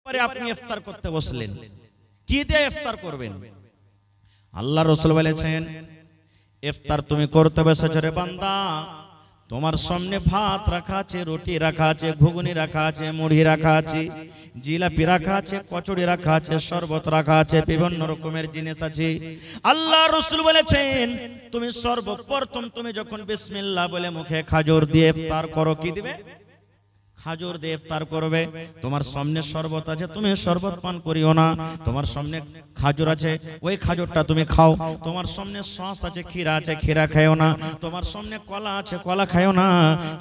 এবারে আপনি ইফতার করতে বসলেন, কি দিয়ে ইফতার করবেন? আল্লাহ রাসূল বলেছেন, ইফতার তুমি করতে বসেছো রে বান্দা, তোমার সামনে ভাত রাখা আছে, রুটি রাখা আছে, ঘুগনি রাখা আছে, মুড়ি রাখা আছে, জিলাপি রাখা আছে, কচুরি রাখা আছে, শরবত রাখা আছে, বিভিন্ন রকমের জিনিস আছে। আল্লাহ রাসূল বলেছেন, তুমি সর্বপ্রথম তুমি যখন বিসমিল্লাহ বলে মুখে খাজুর দিয়ে ইফতার করো, কি দিবে? খাজুর দিয়ে ইফতার করবে। তোমার সামনে শরবত আছে, তুমি শরবত পান করিও না। তোমার সামনে খাজুর আছে, ওই খাজুরটা তুমি খাও। তোমার সামনে সস আছে, ক্ষীরা আছে, ক্ষীরা খাইও না। তোমার সামনে কলা আছে, কলা খাইও না।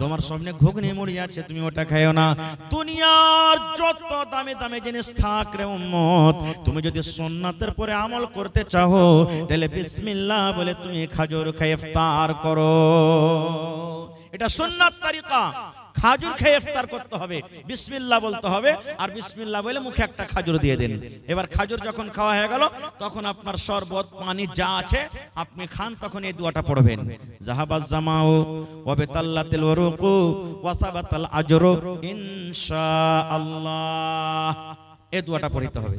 তোমার সামনে ঘুগনি মুড়ি আছে, তুমি ওটা খাইও না। দুনিয়ার যত দামি দামি জিনিস থাক রে উম্মত, তুমি যদি সুন্নাতের পরে আমল করতে চাও, তাহলে বিসমিল্লাহ বলে তুমি খাজুর খেয়ে ইফতার করো। এটা সুন্নাত তরিকা। খাজুর খেয়ে ইফতার করতে হবে, বিসমিল্লাহ বলতে হবে, আর বিসমিল্লাহ বলে মুখে একটা খাজুর দিয়ে দিন। এবার খাজুর যখন খাওয়া হয়ে গেল, তখন আপনার শরবত পানি যা আছে আপনি খান, তখন এই দোয়াটা পড়বেন, জাহাবাজ জামাউ ওয়া বিতাল্লাতিল ওয়ারুকু ওয়া সাবাতাল আজরু ইনশাআল্লাহ। এই দোয়াটা পড়তে হবে।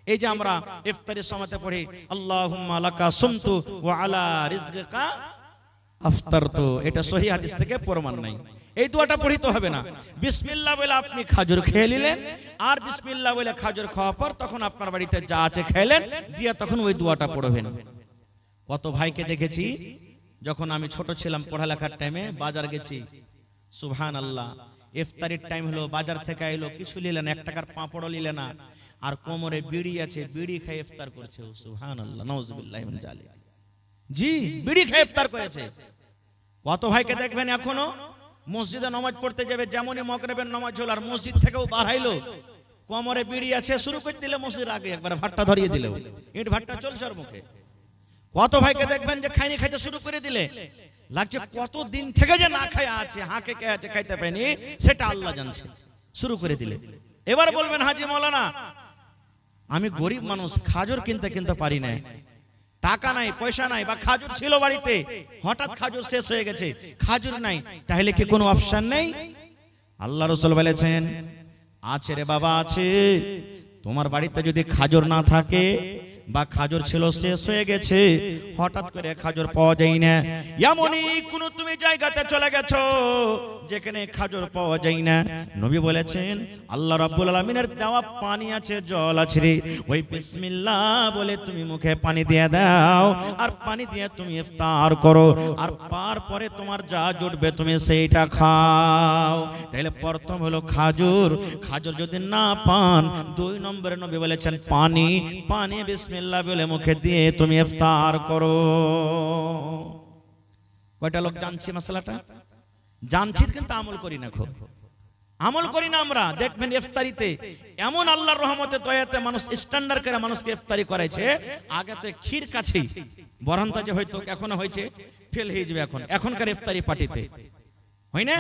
এই যে আমরা ইফতারের সময়তে পড়ি, আল্লাহুম্মা লাকা সুমতু ওয়া আলা রিজকিকা আফতারতু, এটা সহিহ হাদিস থেকে প্রমাণ নাই। এই দোয়াটা পড়িতে হবে না। বিসমিল্লাহ বলে আপনি খাজুর খেয়ে নিলেন, আর বিসমিল্লাহ বলে খাজুর খাওয়ার পর তখন আপনার বাড়িতে যা আছে খেলেন, দিয়ে তখন ওই দোয়াটা পড়বেন। কত ভাইকে দেখেছি, যখন আমি ছোট ছিলাম পড়ালেখার টাইমে বাজার গেছি, সুবহানাল্লাহ, ইফতারির টাইম হলো, বাজার থেকে আইলো, কিছু নিলেন, 1 টাকার পাঁপড়ও নিলেন না, আর কোমরে বিড়ি আছে, বিড়ি খেয়ে ইফতার করছে। সুবহানাল্লাহ, নাউযুবিল্লাহি মিন যালিক। জি, বিড়ি খেয়ে ইফতার করেছে। কত ভাইকে দেখবেন এখনো মসজিদে নামাজ পড়তে যাবে, যেমনই মাগরিবের নামাজ হলো আর মসজিদ থেকেও বাড়াইলো, কোমরে বিড়ি আছে, শুরু করে দিলে মসজিদের আগে একবার ভাট্টা ধরিয়ে দিল, ইট ভাট্টা চলছে ওর মুখে। কত ভাইকে দেখবেন যে খাইনি খাইতে শুরু করে দিলে, লাগছে কত দিন থেকে যে না খায় আছে, হাঁকে কে আছে, খাইতে পায়নি, সেটা আল্লাহ জানছে, শুরু করে দিলে। এবার বলবেন, হাজি মাওলানা আমি গরিব মানুষ, খাজুর কিনতে পারি না, টাকা নাই, পয়সা নাই, বা খাজুর ছিল বাড়িতে, হঠাৎ খাজুর শেষ হয়ে গেছে, খাজুর নাই, তাহলে কি কোনো অপশন নেই? আল্লাহ রাসূল বলেছেন, আছে রে বাবা, আছে। তোমার বাড়িতে যদি খাজুর না থাকে, বা খাজুর ছিল শেষ হয়ে গেছে, হঠাৎ করে খাজুর পাওয়া যায় না, এমনই কোন তুমি জায়গাতে চলে গেছো যেখানে খাজুর পাওয়া যায় না, নবী বলেছেন আল্লাহ রাব্বুল আলামিনের দেওয়া পানি আছে, জল আছে রে, ওই বিসমিল্লাহ বলে তুমি মুখে পানি দিয়ে দাও, আর পানি দিয়ে তুমি ইফতার করো, আর তারপরে তোমার যা জুটবে তুমি সেইটা খাও। তাহলে প্রথম হলো খাজুর, খাজুর যদি না পান, 2 নম্বরে নবী বলেছেন পানি, পানি বিসমিল্লাহ বলে মুখে দিয়ে তুমি ইফতার করো। কয়টা লোক জানছি মাসলাটা? জানছি, কিন্তু আমল করি না, খুব আমল করি না আমরা। দেখবেন ইফতারিতে এমন আল্লাহর রহমতে দয়াতে মানুষ স্ট্যান্ডার্ড করে মানুষকে ইফতারি করাইছে। আগে তো ক্ষীর কাছেই বরান্তা যে হয়তো এখনো হয়েছে, ফেল হয়ে যাবে এখনকার ইফতারি পার্টিতে, হয় না?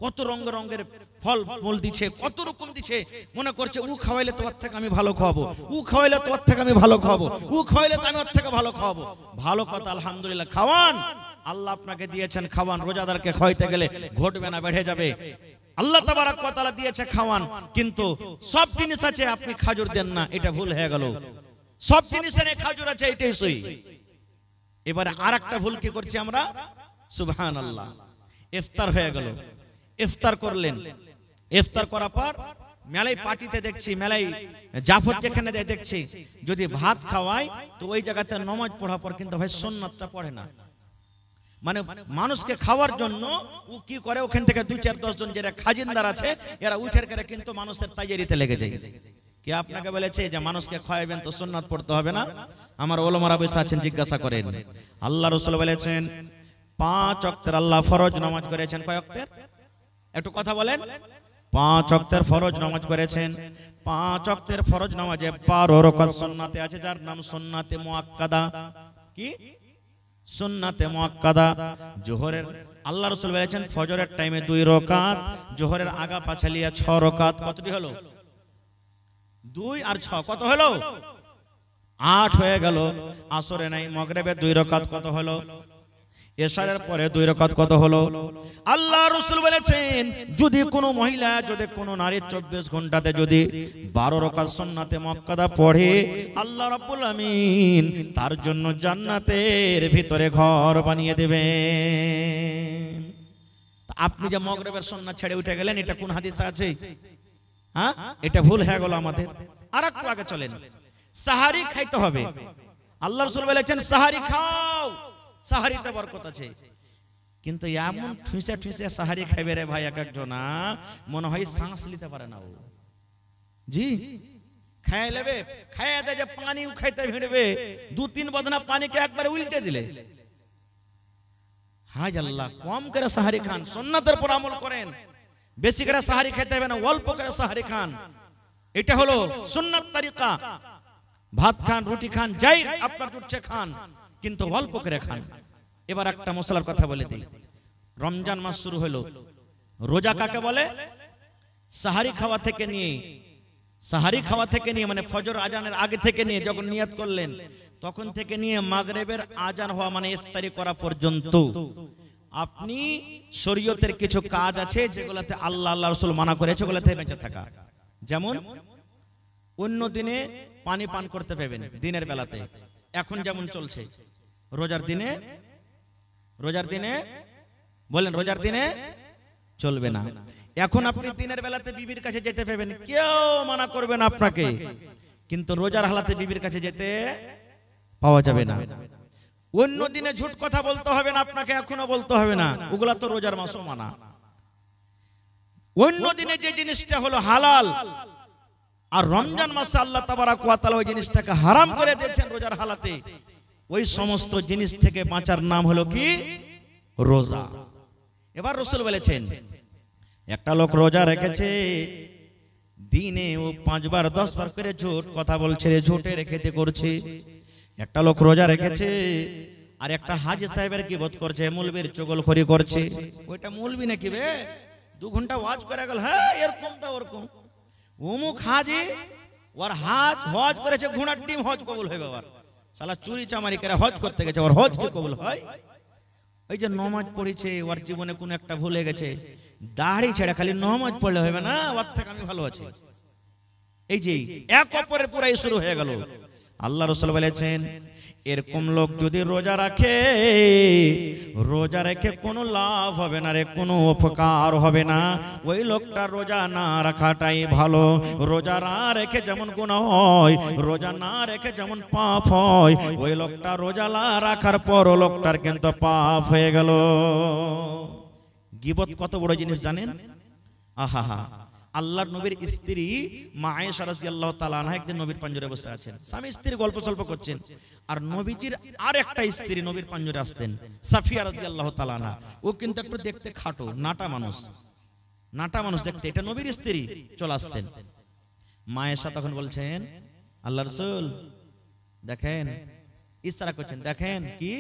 কত রঙের ফল মূল দিচ্ছে, কত রকম দিচ্ছে, মনে করছে ও খাওয়াইলে তোমার থেকে আমি ভালো খাওয়াবো, ও খাওয়াইলে তোমার থেকে আমি ভালো খাওয়াবো, ও খাওয়াইলে তো আমি ওর থেকে ভালো খাওয়াবো। ভালো কথা, আলহামদুলিল্লাহ, খাওয়ান, আল্লাহ আপনাকে দিয়েছেন, খাওয়ান। রোজাদারকে খাওয়াইতে গেলে ঘটবে না, বেড়ে যাবে। আল্লাহ তাবারক ওয়া তাআলা দিয়েছে, খাওয়ান, কিন্তু সব জিনিস আছে আপনি খাজুর দেন না, এটা ভুল হয়ে গেল। সব জিনিসের খাজুর আছে, এটাই সহি। এবারে আরেকটা ভুল কি করছি আমরা, সুবহানাল্লাহ, ইফতার হয়ে গেল, ইফতার করলেন, ইফতার করার পর মেলাই পার্টিতে দেখছি, মেলাই জাফর যেখানে দেখছি, যদি ভাত খাওয়ায় তো ওই জায়গাতে নামাজ পড়ার পর কিন্তু ভাই সুন্নাতটা পড়ে না। মানে মানুষকে খাওয়ার জন্য ও কি করে, ওখান থেকে 2-4-10 জন যারা খাজিনদার আছে, এরা উঠের করে কিন্তু মানুষের তাইয়ারিতে লেগে যায়। কি আপনাকে বলেছে যে মানুষকে খাওয়াবেন তো সুন্নাত পড়তে হবে না? আমার ওলামারা বসে আছেন, জিজ্ঞাসা করেন। আল্লাহ রাসূল বলেছেন 5 ওয়াক্তের আল্লাহ ফরজ নামাজ করেছেন। কয় ওয়াক্তের? একটু কথা বলেন। 5 ওয়াক্তের ফরজ নামাজ করেছেন। 5 ওয়াক্তের ফরজ নামাজে 12 রাকাত সুন্নাতে আছে, যার নাম সুন্নাতে মুআক্কাদা। কি সুন্নাতে মুআক্কাদা? জোহরের আল্লাহ রাসূল বলেছেন ফজরের টাইমে 2 রাকাত, জোহরের আগা পাছালিয়া 6 রাকাত। কতটি হলো? 2 আর 6 কত হলো? 8 হয়ে গেল। আসরে নাই, মাগরিবে 2 রাকাত, কত হলো? এশারের পরে 2 রাকাত কত হলো? আল্লাহ রাসূল বলেছেন যদি কোনো মহিলা যদি কোনো নারী 24 ঘন্টাতে যদি 12 রাকাত সুন্নাতে মুআক্কাদা পড়ে আল্লাহ রাব্বুল আমিন তার জন্য জান্নাতের ভিতরে ঘর বানিয়ে দেবেন। আপনি যে মাগরিবের সুন্নাত ছেড়ে উঠে গেলেন, এটা কোন হাদিসে আছে? হ্যাঁ, এটা ভুল হয়ে গেল আমাদের। আর একটু আগে চলেন, সাহারি খাইতে হবে। আল্লাহ রাসূল বলেছেন সাহারি খাও, সাহারিতে বরকত আছে। কিন্তু এমন ঠুসে ঠুসে সাহারি খাইবে রে ভাই এক একজনা, মনে হয় শ্বাস নিতে পারে না ও। জি খাই লেবে, খাইয়া দে যে পানিও খাইতে ভিড়বে, 2-3 বদনা পানিকে একবারে উল্টে দিলে। হায় আল্লাহ, কম করে সাহারি খান, সুন্নাতের পর আমল করেন। বেশি করে সাহারি খেতে হবে না, অল্প করে সাহারি খান। এটা হলো সুন্নাত তরিকা। ভাত খান, রুটি খান, যাই আপনার জুটছে খান, কিন্তু অল্প করে খান। এবার একটা মশলার কথা বলে দিই। রমজান মাস শুরু হলো, রোজা কাকে বলে? সাহারি খাওয়া থেকে নিয়ে মানে ফজর আজানের আগে থেকে নিয়ে যখন নিয়ত করলেন তখন থেকে নিয়ে মাগরিবের আজান হওয়া মানে ইফতারি করা পর্যন্ত আপনি শরীয়তের কিছু কাজ আছে যেগুলোতে আল্লাহ রাসূল মানা করেছে, ওগুলোতে বেঁচে থাকা। যেমন অন্য দিনে পানি পান করতে পাবেন দিনের বেলাতে, এখন যেমন চলছে। রোজার দিনে বলেন, রোজার দিনে চলবে না। এখন আপনি দিনের বেলাতে বিবির কাছে যেতে পাবেন, কেউ মানা করবে না আপনাকে, কিন্তু রোজার হালাতে বিবির কাছে যেতে পাওয়া যাবে না। অন্য দিনে ঝুট কথা বলতে হবে না আপনাকে, এখনো বলতে হবে না, ওগুলা তো রোজার মাসও মানা। অন্য দিনে যে জিনিসটা হলো হালাল, আর রমজান মাসে আল্লাহ তাবারাক ওয়া তাআলা ওই জিনিসটাকে হারাম করে দিয়েছেন রোজার হালাতে, ওই সমস্ত জিনিস থেকে বাঁচার নাম হলো কি? রোজা। এবার রাসূল বলেছেন একটা লোক রোজা রেখেছে, দিনে ও 5 বার 10 বার করে ঝুট কথা বলছে, ঝুটের খেতে করছে। একটা লোক রোজা রেখেছে আর একটা হাজী সাহেবের গীবত করছে, মৌলবীর চগলখড়ি করছে। ওইটা মৌলবী নাকি বে, 2 ঘন্টা ওয়াজ করে গেল, হ্যাঁ এরকম তা ওরকম। অমুক হাজী ওর হজ করেছে, ঘোড়ার ডিম হজ কবুল হয়ে গেল। শালা চুরি চামারি করে হজ করতে গেছে, ওর হজ কি কবুল হয়? ওই যে নামাজ পড়েছে, ওর জীবনে কোন একটা ভুলে গেছে, দাড়ি ছেড়ে খালি নামাজ পড়লে হবে না, ওর থেকে আমি ভালো আছি। এই যে এক অপরের পুরাই শুরু হয়ে গেল। আল্লাহ রাসূল বলেছেন এরকম লোক যদি রোজা রাখে, রোজা রেখে কোনো লাভ হবে না রে, কোনো উপকার হবে না। ওই লোকটা রোজা না রাখাটাই ভালো। রোজা না রেখে যেমন গুনাহ হয়, রোজা না রেখে যেমন পাপ হয়, ওই লোকটা রোজা না রাখার পর ও লোকটার কিন্তু পাপ হয়ে গেল। গীবত কত বড় জিনিস জানেন? আহা, আল্লাহর নবীর স্ত্রী মা আয়েশা রাদিয়াল্লাহু তাআলা আনহা একদিন নবীর পাঞ্জরে বসে আছেন, স্বামী স্ত্রী গল্প সল্প করছেন, আর নবীজির আর একটা স্ত্রী নবীর পাঞ্জরে আসতেন, সাফিয়া রাদিয়াল্লাহু তাআলা আনহা। ও কিন্তু একটু দেখতে খাটো, নাটা মানুষ দেখতে, এটা নবীর স্ত্রী চলে আসছেন। মা আয়েশা তখন বলছেন আল্লাহর রাসূল দেখেন, ইশারা করছেন, দেখেন কি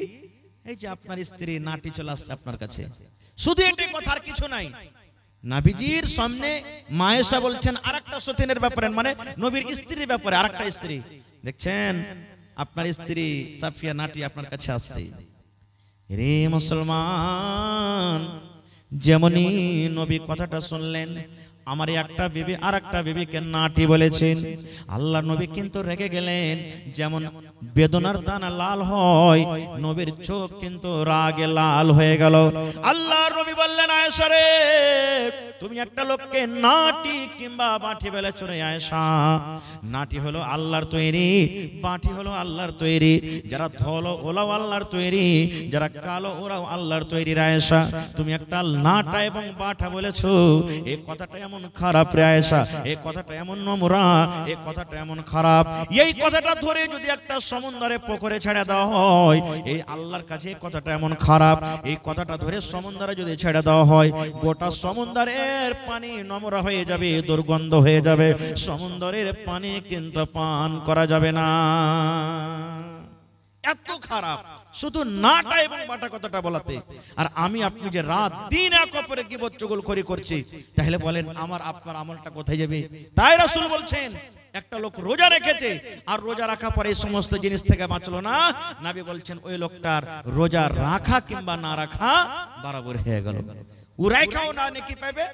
এই যে আপনার স্ত্রী নাটি চলে আসছে আপনার কাছে। শুধু এটাই কথা, আর কিছু নাই। নবীজির সামনে মা আয়েশা বলছেন আরেকটা সতীনের ব্যাপারে, মানে নবীর স্ত্রীর ব্যাপারে আরেকটা স্ত্রী, দেখছেন আপনার স্ত্রী সাফিয়া নাটি আপনার কাছে আসছে। রে মুসলমান, যেমনই নবী কথাটা শুনলেন, আমার একটা বিবি আর একটা বিবিকে নাটি বলেছেন, আল্লাহ নবী কিন্তু রেগে গেলেন। যেমন বেদনার দানা লাল হয়, নবীর চোখ কিন্তু রাগে লাল হয়ে গেল। আল্লাহ নবী বললেন আয়েশা রে, তুমি একটা লোককে নাটি কিংবা বাঁটি বলেছো রে আয়েশা। নাটি হলো আল্লাহর তৈরি, বাঁটি হলো আল্লাহর তৈরি। যারা ধলো ওরাও আল্লাহর তৈরি, যারা কালো ওরাও আল্লাহর তৈরি। আয়েশা তুমি একটা নাটা এবং বাঁটা বলেছো, এই কথাটা এমন খারাপ রে আয়েশা, এই কথাটা এমন নোংরা, এই কথাটা এমন খারাপ। এই কথাটা ধরে যদি একটা সমুদ্রে পুকুরে ছেড়ে দেওয়া হয়, এই আল্লাহর কাছে এই কথাটা এমন খারাপ। এই কথাটা ধরে সমুদ্রে যদি ছেড়ে দেওয়া হয়, গোটা সমুদ্রের পানি নোংরা হয়ে যাবে, দুর্গন্ধ হয়ে যাবে, সমুদ্রের পানি কিন্তু পান করা যাবে না। এত খারাপ শুধু নাটা এবং বাটা কথাটা বলাতে। আর আমি আপনি যে রাত দিন এক অপরের গীবত চুগলখড়ি করছি, তাহলে বলেন আমার আপনার আমলটা কোথায় যাবে? তাই রাসূল বলছেন একটা লোক রোজা রেখেছে আর রোজা রাখা পরে এই সমস্ত জিনিস থেকে বাঁচলো না, নবী বলছেন ওই লোকটার রোজা রাখা কিংবা না রাখা বরাবর হয়ে গেল। ও রেখাও না নেকি পাবে,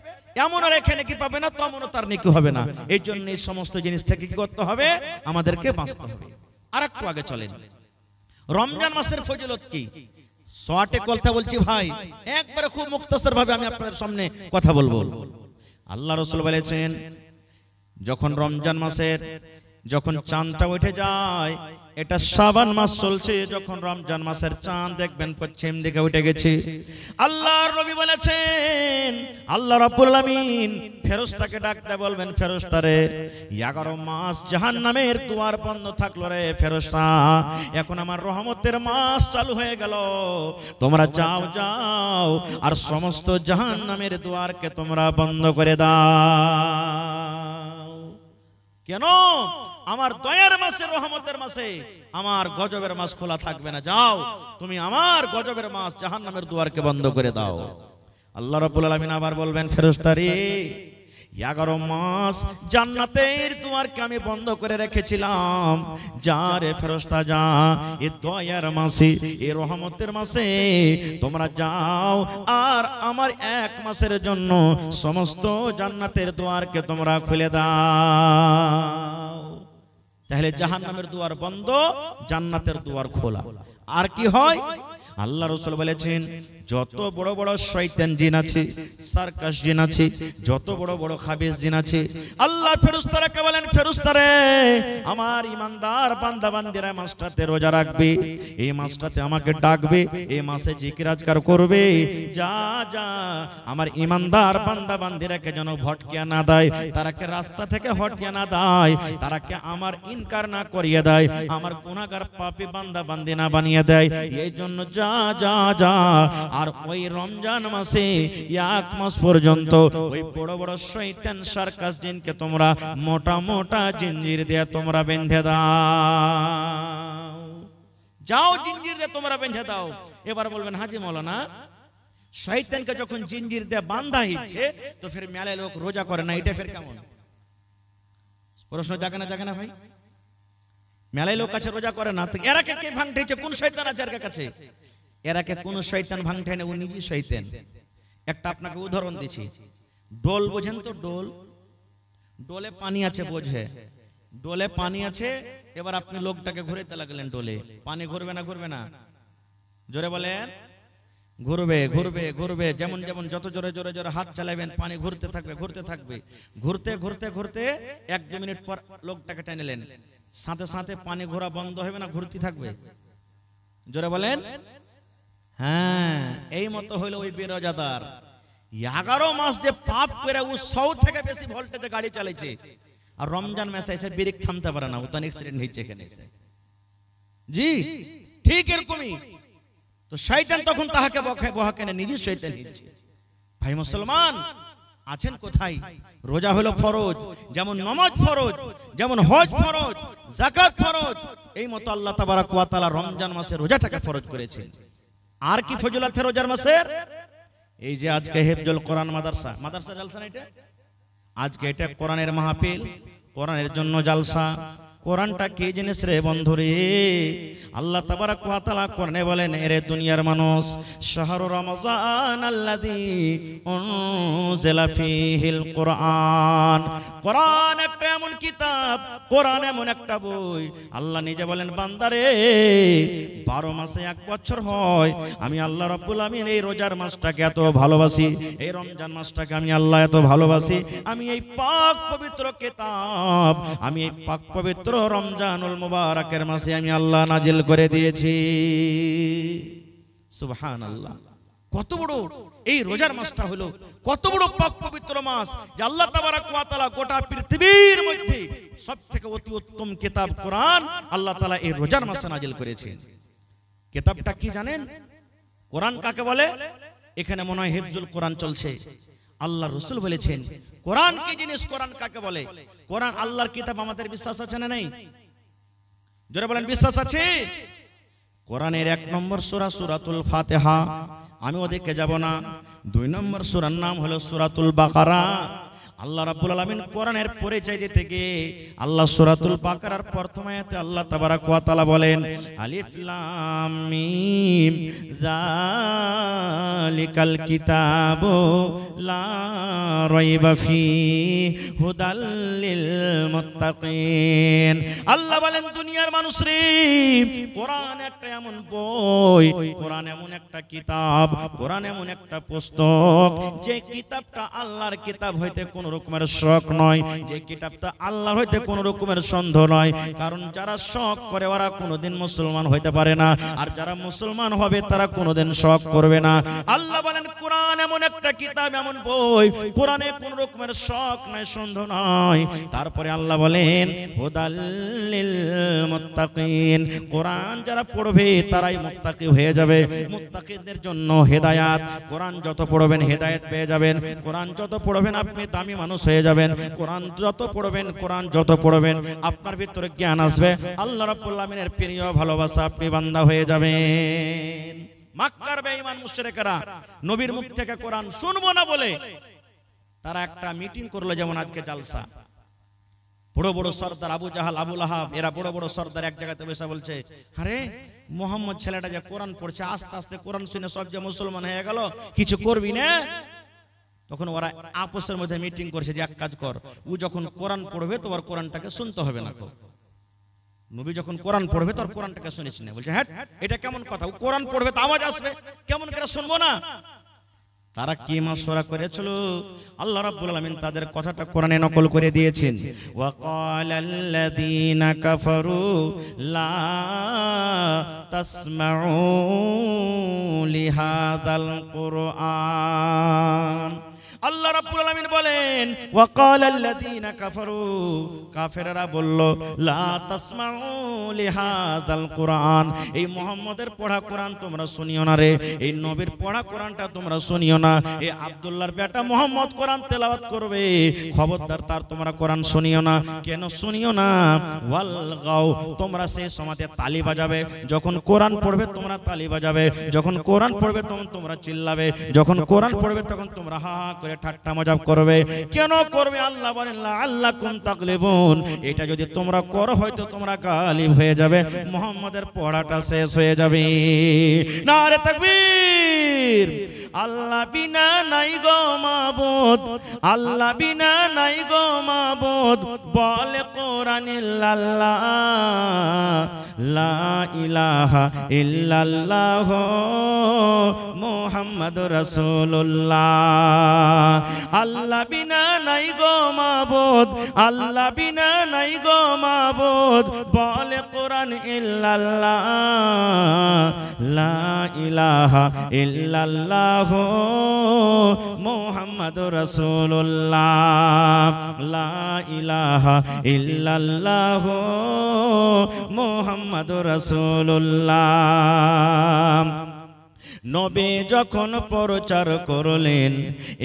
এমন রেখে নেকি পাবে না, তেমনও তার নেকি হবে না। এই জন্য এই সমস্ত জিনিস থেকে কি করতে হবে, আমাদেরকে বাঁচতে হবে। আর একটু আগে চলেন, রমজান মাসের ফজিলত কি শর্টে কথা বলছি ভাই, একবারে খুব মুক্তাসর ভাবে আমি আপনাদের সামনে কথা বলবো। আল্লাহ রাসূল বলেছেন যখন রমজান মাসের যখন চাঁদটা উঠে যায়, এটা শাবান মাস চলছে, যখন রমজান মাসের চাঁদ দেখবেন পশ্চিম দিকে উঠে গেছে, আল্লাহর নবী বলেছেন আল্লাহ রাব্বুল আলামিন ফেরেশতাকে ডাকতে বলবেন, ফেরেশতারে 11 মাস জাহান্নামের দুয়ার বন্ধ থাকলো রে ফেরেশতা, এখন আমার রহমতের মাস চালু হয়ে গেল, তোমরা যাও যাও আর সমস্ত জাহান্নামের দুয়ারকে তোমরা বন্ধ করে দাও। কেন? আমার দয়ার মাসে, রহমতের মাসে আমার গজবের মাস খোলা থাকবে না, যাও তুমি আমার গজবের মাস জাহান্নামের দুয়ারকে বন্ধ করে দাও। আল্লাহ রাব্বুল আলামিন আবার বলবেন, ফেরেশতারে 11 মাস জান্নাতের দুয়ারকে আমি বন্ধ করে রেখেছিলাম, যা রে ফেরেশতা যা, এই দয়ার মাসে, এই রহমতের মাসে তোমরা যাও আর আমার 1 মাসের জন্য সমস্ত জান্নাতের দুয়ারকে তোমরা খুলে দাও। তাহলে জাহান্নামের দুয়ার বন্ধ, জান্নাতের দুয়ার খোলা। আর কি হয়? আল্লাহ রাসূল বলেছেন যত বড় বড় শয়তান জিন আছে, সার্কাস জিন আছে, যত বড় বড় খাবিস জিন আছে, আল্লাহ ফেরেশতাকে বলেন, ফেরেশতারে আমার ঈমানদার বান্দা বান্দিরা মাসটাতে রোজা রাখবে, এই মাসটাতে আমাকে ডাকবে, এই মাসে জিকির আজকার করবে, যা যা আমার ঈমানদার বান্দা বান্দিরাকে যেন ভটকিয়ে না দেয়, তারাকে রাস্তা থেকে হটিয়ে না দেয়, তারাকে আমার ইনকার না করিয়ে দেয়, আমার গুনাহগার পাপী বান্দা বান্দি না বানিয়ে দেয়, এই জন্য যা যা যা। আর ওই রমজান মাসে 1 মাস পর্যন্ত ওই বড় বড় শয়তান সার্কাস জিনকে তোমরা মোটা মোটা জিঞ্জির দিয়ে তোমরা বেঁধে দাও, যাও জিঞ্জির দিয়ে তোমরা বেঁধে দাও। এবার বলবেন হাজি মাওলানা শয়তানকে যখন জিঞ্জির দিয়ে বাঁধা হচ্ছে তো ফের মেলায় লোক রোজা করে না, এটা ফের কেমন? প্রশ্ন জাগে না ভাই? মেলায় লোক আছে রোজা করে না, তো এরা কে ভাঙতে হচ্ছে? কোন শয়তান আছে এর কাছে? এরাকে কোন শয়তান ভাঙতে না, ও নিজে শয়তান। একটা আপনাকে উদাহরণ দিচ্ছি, ডোল বোঝেন তো? ডোল, ডোলে পানি আছে, বোঝে? ডোলে পানি আছে, এবার আপনি লোকটাকে ঘুরাইতে লাগলেন, ডোলে পানি ঘুরবে না? ঘুরবে না? জোরে বলেন। ঘুরবে ঘুরবে ঘুরবে, যেমন যেমন যত জোরে জোরে জোরে হাত চালাবেন পানি ঘুরতে থাকবে ঘুরতে থাকবে, ঘুরতে ঘুরতে ঘুরতে 1-2 মিনিট পর লোকটাকে টেনেলেন, সাথে সাথে পানি ঘোরা বন্ধ হবে না, ঘুরতে থাকবে? জোরে বলেন। হ্যাঁ, এই মতো হইলো ওই বেরোজাদার 11 মাস যে পাপ করে ও 100 থেকে বেশি ভোল্টেজে গাড়ি চালাইছে, আর রমজান মাসে এসে ব্রেক থামতে পারে না, ও তো অ্যাক্সিডেন্ট হয়েছে এখানে এসে। জি ঠিক এরকমই তো শয়তান তখন তাহাকে বহাকে না, নিজে শয়তান হচ্ছে। ভাই মুসলমান আছেন কোথায়? রোজা হলো ফরজ, যেমন নামাজ ফরজ, যেমন হজ ফরজ, যাকাত ফরজ, এই মতো আল্লাহ তাবারক ওয়া তাআলা রমজান মাসে রোজাটাকে ফরজ করেছেন। আর কি ফজিলত রোজার মাসের? এই যে আজকে হিফজুল কোরআন মাদ্রাসা জালসা না, এটা আজকে এটা কোরআনের মাহফিল, কোরআনের জন্য জালসা। কোরআনটা কি জিনিস রে বন্ধুরে? আল্লাহ তাবারক ওয়া তাআলা কোরআনে বলেন, এরে দুনিয়ার মানুষ, শাহরু রমজান আল্লাযী উনজিলা ফীহিল কোরআন। কোরআন একটা এমন কিতাব, কোরআন এমন একটা বই, আল্লাহ নিজে বলেন বান্দারে 12 মাসে 1 বছর হয়, আমি আল্লাহ রাব্বুল আমিন এই রোজার মাসটাকে এত ভালোবাসি, এই রমজান মাসটাকে আমি আল্লাহ এত ভালোবাসি, আমি এই পাক পবিত্র কিতাব, আমি এই পাক পবিত্র রমজানুল মুবারাকের মাসে আমি আল্লাহ নাজিল করে দিয়েছি। সুবহানাল্লাহ। কত বড় এই রোজার মাসটা হলো, কত বড় পাক পবিত্র মাস যে আল্লাহ তাবারক ওয়া তাআলা গোটা পৃথিবীর মধ্যে সবথেকে অতি উত্তম কিতাব কোরআন আল্লাহ তাআলা এই রোজার মাসে নাজিল করেছেন। কিতাবটা কি জানেন? কোরআন কাকে বলে? এখানে মনে হয় হিফজুল কোরআন চলছে। আল্লাহ রাসূল বলেছেন কোরআন কি জিনিস, কোরআন কাকে বলে? কোরআন আল্লাহর কিতাব, আমাদের বিশ্বাস আছে না নাই? জোরে বলেন বিশ্বাস আছে? কোরআনের 1 নম্বর সূরা সূরাতুল ফাতিহা, আমি ওদিকে যাব না। 2 নম্বর সূরার নাম হলো সূরাতুল বাকারা, আল্লাহ রাব্বুল আলামিন কোরআনের পরিচয় দিতে গিয়ে আল্লাহ সূরাতুল বাকারার প্রথম আয়াতে আল্লাহ তাবারাক ওয়া তাআলা বলেন আলিফ লাম মিম যালিকাল কিতাবু লা রাইবা ফীহি হুদাল লিল মুত্তাকিন। আল্লাহ বলেন দুনিয়ার মানুষ রে, কোরআন একটা এমন বই, কোরআন এমন একটা কিতাব, কোরআন এমন একটা পুস্তক যে কিতাবটা আল্লাহর কিতাব হইতে কোন রকমের শক নয়, যে কিতাবটা আল্লাহর হইতে কোন রকমের সন্দেহ নয়। কারণ যারা শক করে ওরা কোনোদিন মুসলমান হইতে পারে না, আর যারা মুসলমান হবে তারা কোনোদিন শক করবে না। আল্লাহ বলেন কোরআন এমন একটা কিতাব, এমন বই, কোরআনে কোন রকমের শক নাই, সন্দেহ নাই। তারপরে আল্লাহ বলেন হুদাল লিল মুত্তাকিন, কোরআন যারা পড়বে তারাই মুত্তাকি হয়ে যাবে। মুত্তাকিদের জন্য হেদায়েত, কোরআন যত পড়বেন হেদায়েত পেয়ে যাবেন। কোরআন যত পড়বেন আপনি দামি মানুষ হয়ে যাবেন। কোরআন যত পড়বেন, কোরআন যত পড়বেন আপনার ভিতরে জ্ঞান আসবে, আল্লাহ রাব্বুল আলামিনের প্রিয় ভালোবাসা আপনি বান্দা হয়ে যাবেন। মক্কার বেঈমান মুশরিকরা নবীর মুখ থেকে কোরআন শুনবো না বলে তারা একটা মিটিং করলো, যেমন আজকে জালসা। বড় বড় সর্দার আবু জাহাল, আবু লাহাব, এরা বড় বড় সর্দার এক জায়গাতে বসে বলছে, আরে মোহাম্মদ ছেলেটা যে কোরআন পড়ছে, আস্তে আস্তে কোরআন শুনে সব যে মুসলমান হয়ে গেল, কিছু করবি না? তখন ওরা আপসের মধ্যে মিটিং করছে যে এক কাজ কর, ও যখন কোরআন পড়বে তোমার কোরআনটাকে শুনতে হবে না। নবী যখন কোরআন পড়বে তোর কোরআনটাকে শুনিস না। বলছে হ্যাঁ, এটা কেমন কথা? ও কোরআন পড়বে তো আওয়াজ আসবে, কেমন করে শুনবো না? তারা কি মাশওয়ারা করেছিল, আল্লাহ রাব্বুল আলামিন তাদের কথাটা কোরআনে নকল করে দিয়েছেন। ওয়া ক্বালাল্লাযীনা কাফারু লা তাসমাউ লিহাযাল কুরআন। আল্লাহ রাব্বুল আলামিন বলেন ওয়া ক্বালাল্লাযীনা কাফারু, কাফেররা বলল লা তাসমাউ লিহাযাল কুরআন, এই মুহাম্মাদের পড়া কোরআন তোমরা শুনিও না রে, এই নবীর পড়া কোরআনটা তোমরা শুনিও না। এই আব্দুল্লাহর বেটা মুহাম্মদ কোরআন তেলাওয়াত করবে, খবরদার তার তোমরা কোরআন শুনিও না। কেন শুনিও না? ওয়াল গাও, তোমরা সেই সময়তে তালি বাজাবে, যখন কোরআন পড়বে তোমরা তালি বাজাবে, যখন কোরআন পড়বে তখন তোমরা চিল্লাবে, যখন কোরআন পড়বে তখন তোমরা হা হা করে ঠাট্টা মজাক করবে। কেন করবে? আল্লাহ বলেন লাআল্লাকুম তাগলিবুন, এটা যদি তোমরা করো হয়তো তোমরা গালিব হয়ে যাবে, মুহাম্মাদের পড়াটা শেষ হয়ে যাবে। নারে তাকবীর। আল্লাহ বিনা নাই গো মাবুদ, আল্লাহ বিনা নাই গো মাবুদ, বলে কোরআন ইল্লাল্লাহ, লা ইলাহা ইল্লাল্লাহ মুহাম্মাদুর রাসূলুল্লাহ। আল্লাহ বিনা নাই গো মাবুদ, আল্লাহ বিনা নাই গো মাবুদ, বলে কোরআন ইল্লাল্লাহ, লা ইলাহা ইল্লাল্লাহ মুহাম্মাদুর রাসূলুল্লাহ, লা ইলাহা ইল্লাল্লাহ মুহাম্মাদুর রাসূলুল্লাহ। নবী যখন প্রচার করলেন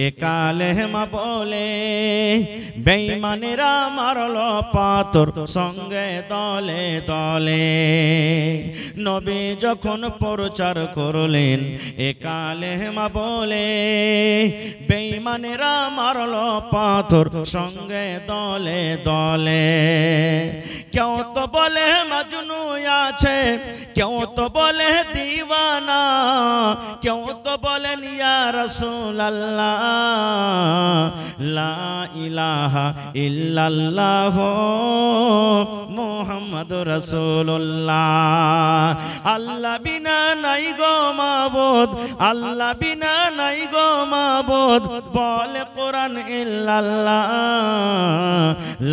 এ কালেমা বলে, বেঈমানেরা মারল পাথর সঙ্গে দলে দলে। নবী যখন প্রচার করলেন এ কালেমা বলে, বেঈমানেরা মারল পাথর সঙ্গে দলে দলে। কেউ তো বলে মাজনু আছে, কেউ তো বলে দিওয়ানা, কেউ তো বলেন ইয়া রাসূলুল্লাহ, লা ইলাহা ইল্লাল্লাহ মুহাম্মাদুর রাসূলুল্লাহ। আল্লাহ বিনা নাই গো মাবুদ, আল্লাহ বিনা নাই গো মাবুদ, বলে কোরআন ইল্লাল্লাহ,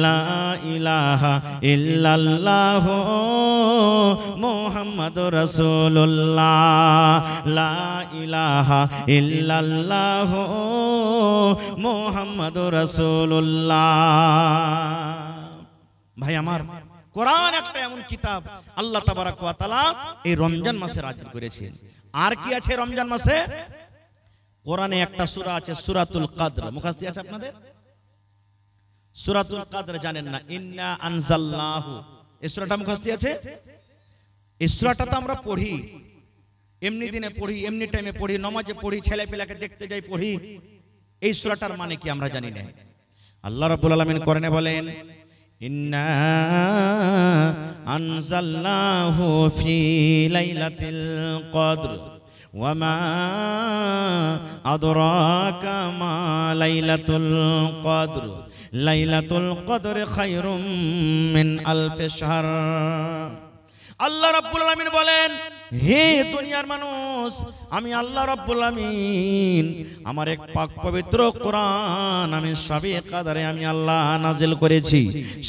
লা ইলাহা ইল্লাল্লাহ মুহাম্মাদুর রাসূলুল্লাহ, লা ইলাহা ইল্লাল্লাহ মুহাম্মাদুর রাসূলুল্লাহ। ভাই আমার, কোরআন একটা এমন কিতাব আল্লাহ তাবারাক ওয়া তাআলা এই রমজান মাসে নাযিল করেছেন। আর কি আছে রমজান মাসে? কোরআনে একটা সূরা আছে সূরাতুল কদর, মুখস্থ আছে আপনাদের? সূরাতুল কদর জানেন না? ইন্না আনজালনাহু, এই সূরাটা মুখস্থ আছে? এই সূরাটা তো আমরা পড়ি, এমনি দিনে পড়ি, এমনি টাইমে পড়ি, নামাজে পড়ি, ছেলে পেলাকে দেখতে যাই পড়ি। এই সূরাটার মানে কি আমরা জানি না। আল্লাহ রাব্বুল আলামিন কোরআনে বলেন, ইন্না আনজালনাহু ফি লাইলাতিল কদর ওয়া মা আদরাকা মা লাইলাতুল কদর লাইলাতুল কদর খায়রুম মিন আলফি শাহর। আল্লাহ রাব্বুল আলামিন বলেন, হে দুনিয়ার মানুষ, আমি আল্লাহ রাব্বুল আলামিন আমার এক পাক পবিত্র কোরআন আমি শাবে কাদারে আমি আল্লাহ নাজিল করেছি।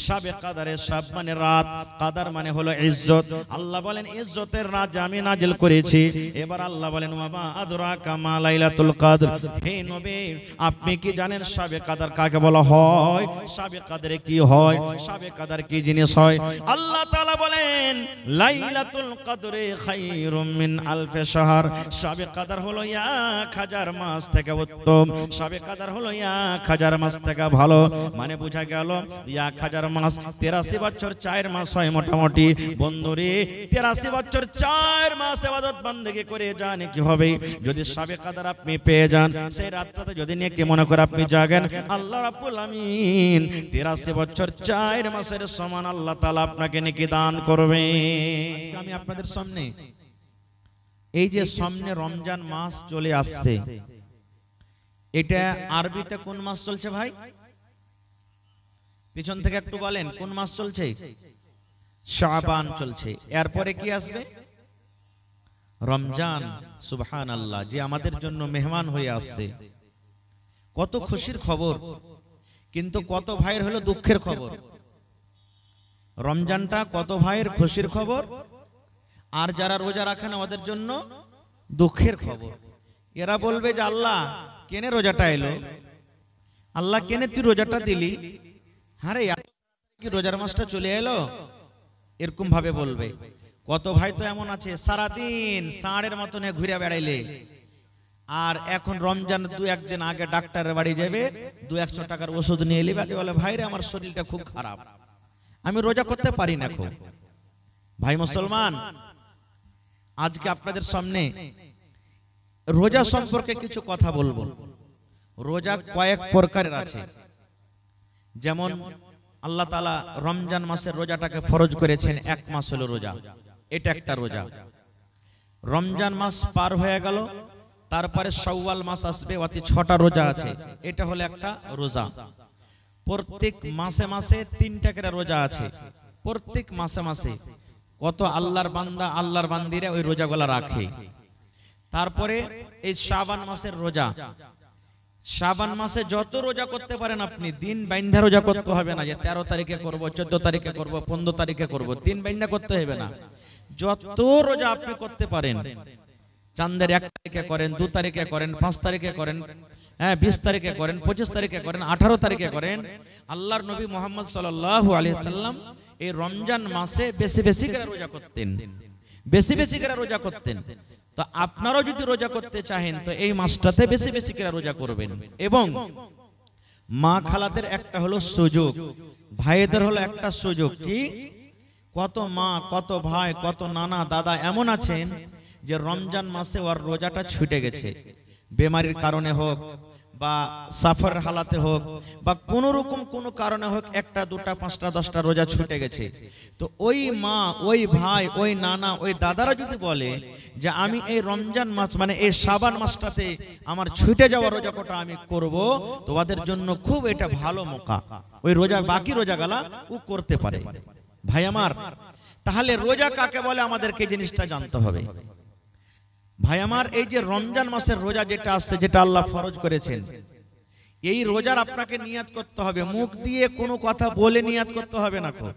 শাবে কাদারে, শাব মানে রাত, কাদার মানে হলো ইজ্জত। আল্লাহ বলেন ইজ্জতের রাত আমি নাজিল করেছি। এবার আল্লাহ বলেন, ওয়ামা আদরাকা মা লাইলাতুল কদর, হে নবী আপনি কি জানেন শাবে কাদার কাকে বলা হয়? শাবে কাদারে কি হয়? শাবে কাদার কি জিনিস হয়? আল্লাহ তাআলা বলেন, লাইলাতুল কদরে খায়রুম মিন আলফি শাহর, শাবে কদর হলো 1000 মাস থেকে উত্তম, শাবে কদর হলো 1000 মাস থেকে ভালো। মানে বোঝা গেল 1000 মাস 83 বছর 4 মাস হয় মোটামুটি। বন্ধুরে 83 বছর 4 মাস ইবাদত বندگی করে জানে কি হবে যদি শাবে কদর আপনি পেয়ে যান। সেই রাতটাতে যদি নেকি মনে করে আপনি জাগেন, আল্লাহ রাব্বুল আমিন 83 বছর 4 মাসের সমান আল্লাহ তাআলা আপনাকে নেকি দান করবে। আমি আপনাদের সামনে এই যে সামনে রমজান মাস চলে আসছে, এটা আরবিতে কোন মাস চলছে ভাই? পিছন থেকে একটু বলেন কোন মাস চলছে? শাবান চলছে। এরপরে কি আসবে? রমজান। সুবহানাল্লাহ, যে আমাদের জন্য মেহমান হয়ে আসছে। কত খুশির খবর, কিন্তু কত ভাইয়ের হলো দুঃখের খবর। রমজানটা কত ভাইয়ের খুশির খবর, আর যারা রোজা রাখেন ওদের জন্য দুঃখের খবর। এরা বলবে যে আল্লাহ কেনে রোজাটা এলো, আল্লাহ কেনে তুই রোজাটা দিলি, আরে কি রোজার মাসটা চলে এলো, এরকম ভাবে বলবে। কত ভাই তো এমন আছে সারাদিন ষাঁড়ের মতন ঘুরে বেড়াইলে, আর এখন রমজান 2-1 দিন আগে ডাক্তারের বাড়ি যাবে, 200-100 টাকার ওষুধ নিয়ে এলি, বাকি বলে ভাই রে আমার শরীরটা খুব খারাপ, আমি রোজা করতে পারি না। খুব ভাই মুসলমান, আজকে আপনাদের সামনে রোজা সম্পর্কে কিছু কথা বলবো। রোজা কয়েক প্রকারের আছে। যেমন আল্লাহ তাআলা রমজান মাসের রোজাটাকে ফরজ করেছেন, 1 মাস হলো রোজা, এটা একটা রোজা। রমজান মাস পার হয়ে গেল, তারপরে শাওয়াল মাস আসবে, অতি 6টা রোজা আছে, এটা হলো একটা রোজা। প্রত্যেক মাসে মাসে 3টা করে রোজা আছে। প্রত্যেক মাসে মাসে কত আল্লাহর বান্দা আল্লাহর বান্দিরা ওই রোজাগুলা রাখে। তারপরে এই শাবান মাসের রোজা, শাবান মাসে যত রোজা করতে পারেন আপনি, দিন বাইন্ধা রোজা করতে হবে না যে 13 তারিখে করব, 14 তারিখে করব, 15 তারিখে করব, দিন বাইন্ধা করতে হবে না। যত রোজা আপনি করতে পারেন, চাঁদের 1 তারিখে করেন, 2 তারিখে করেন, 5 তারিখে করেন, 20 তারিখে করেন, 25 তারিখে করেন, 18 তারিখে করেন। আল্লাহর নবী মুহাম্মদ সাল্লাল্লাহু আলাইহি সাল্লাম এই রমজান মাসে বেশি বেশি করে রোজা করতেন, বেশি বেশি করে রোজা করতেন। তো আপনারাও যদি রোজা করতে চাহেন তো এই মাসটাতে বেশি বেশি করে রোজা করবেন। এবং মা খালাদের একটা হলো সুযোগ, ভাইদের হলো একটা সুযোগ। কি? কত মা, কত ভাই, কত নানা দাদা এমন আছেন যে রমজান মাসে ওর রোজাটা ছুটে গেছে, বেমারির কারণে হোক বা সফর হালাতে হোক বা কোন রকম কোন কারণে হোক, 1টা 2টা 5টা 10টা রোজা ছুটে গেছে। তো ওই মা, ওই ভাই, ওই নানা, ওই দাদারা যদি বলে যে আমি এই রমজান মাস মানে এই শাবান মাসটাতে আমার ছুটে যাওয়া রোজা কটা আমি করব, তো ওদের জন্য খুব এটা ভালো মৌকা, ওই রোজা বাকি রোজাগুলা ও করতে পারে। ভাই আমার, তাহলে রোজা কাকে বলে আমাদেরকে জিনিসটা জানতে হবে। ভাই আমার, এই যে রমজান মাসের রোজা যেটা আসছে, যেটা আল্লাহ ফরজ করেছেন, এই রোজার আপনাকে নিয়াত করতে হবে। মুখ দিয়ে কোনো কথা বলে নিয়াত করতে হবে না। খুব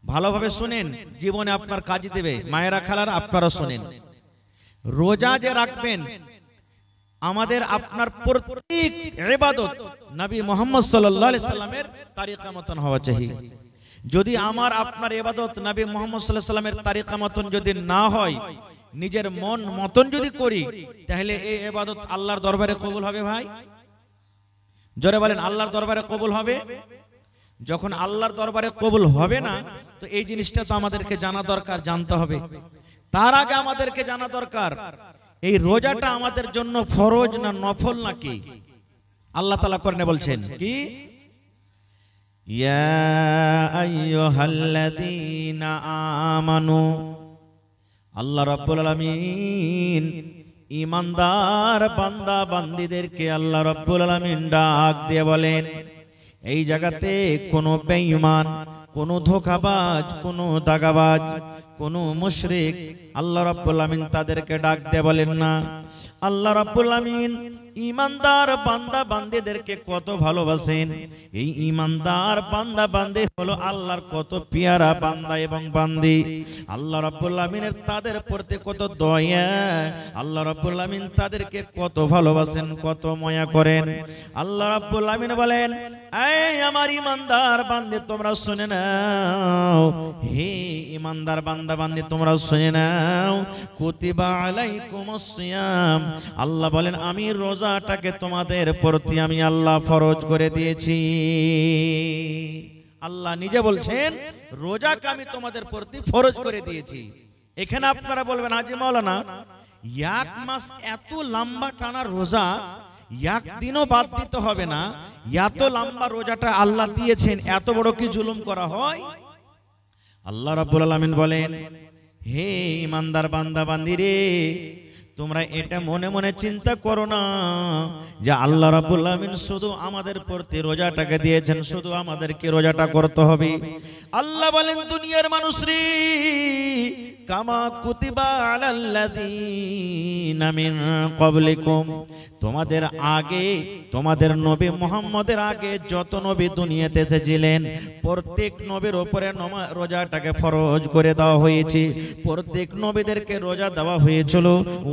ভালোভাবে শুনেন, জীবনে আপনার কাজে দেবে। মায়েরা খালারা আপনারা শুনেন, রোজা যে রাখবেন আমাদের আপনার প্রত্যেক ইবাদত নবী মুহাম্মদ সাল্লাল্লাহু আলাইহি সাল্লামের তরিকা মতন হওয়া চাই। যদি আমার আপনার ইবাদত নবী মুহাম্মদ সাল্লাল্লাহু আলাইহি সাল্লামের তরিকা মতন যদি না হয়, নিজের মন মতন যদি করি, তাহলে এই ইবাদত আল্লাহর দরবারে কবুল হবে? ভাই জোরে বলেন, আল্লাহর দরবারে কবুল হবে? যখন আল্লাহর দরবারে কবুল হবে না, তো এই জিনিসটা তো আমাদেরকে জানা দরকার, জানতে হবে। তার আগে আমাদেরকে জানা দরকার এই রোজাটা আমাদের জন্য ফরজ না নফল নাকি। আল্লাহ তাআলা কোরআনে বলছেন কি, ইয়া আইয়ুহাল্লাযীনা আমানু, আল্লাহ রাব্বুল আলামিন ঈমানদার বান্দা বান্দীদেরকে আল্লাহ রাব্বুল আলামিন ডাক দিয়ে বলেন, এই জায়গাতে কোনো বেঈমান, কোনো ধোঁকাবাজ, কোনো দাগাবাজ, কোনো মুশরিক আল্লাহ রাব্বুল আলামিন তাদেরকে ডাক দিয়ে বলেন না। আল্লাহ রাব্বুল আলামিন ঈমানদার বান্দা বান্দীদেরকে কত ভালোবাসেন। এই ঈমানদার বান্দা বান্দী হলো আল্লাহর কত পেয়ারা বান্দা এবং বান্দী। আল্লাহ রাব্বুল আলামিনের তাদের প্রতি কত দয়া, আল্লাহ রাব্বুল আলামিন তাদেরকে কত ভালোবাসেন, কত মায়া করেন। আল্লাহ রাব্বুল আলামিন বলেন, এই আমার ঈমানদার বান্দী তোমরা শুনে নাও, হে ঈমানদার বান্দা বান্দী তোমরা শুনে নাও, কুতিবা আলাইকুমুস সিয়াম, আল্লাহ বলেন আমি রোজাটাকে তোমাদের প্রতি আমি আল্লাহ ফরজ করে দিয়েছি। আল্লাহ নিজে বলছেন রোজাকে আমি তোমাদের প্রতি ফরজ করে দিয়েছি। এখানে আপনারা বলবেন, হাজী মাওলানা এক মাস এত লম্বা টানা রোজা একদিনও বাদ দিতে হবে না, এত লম্বা রোজাটা আল্লাহ দিয়েছেন, এত বড় কি জুলুম করা হয়? আল্লাহ রাব্বুল আলামিন বলেন, হে ঈমানদার বান্দা বান্দী রে, তোমরা এটা মনে মনে চিন্তা করো না যে আল্লাহ রাব্বুল আলামিন শুধু আমাদের প্রতি রোজাটাকে দিয়েছেন, শুধু আমাদেরকে রোজাটা করতে হবে। আল্লাহ বলেন, দুনিয়ার মানুষরে কামা কুতিবা আলাল্লাযীনা মিন ক্বাবলিকুম, তোমাদের আগে, তোমাদের নবী মুহাম্মদের আগে যত নবী দুনিয়াতে এসেছিলেন প্রত্যেক নবীর উপরে রোজাটাকে ফরজ করে দেওয়া হয়েছে। প্রত্যেক নবীদেরকে রোজা দেওয়া হয়েছিল,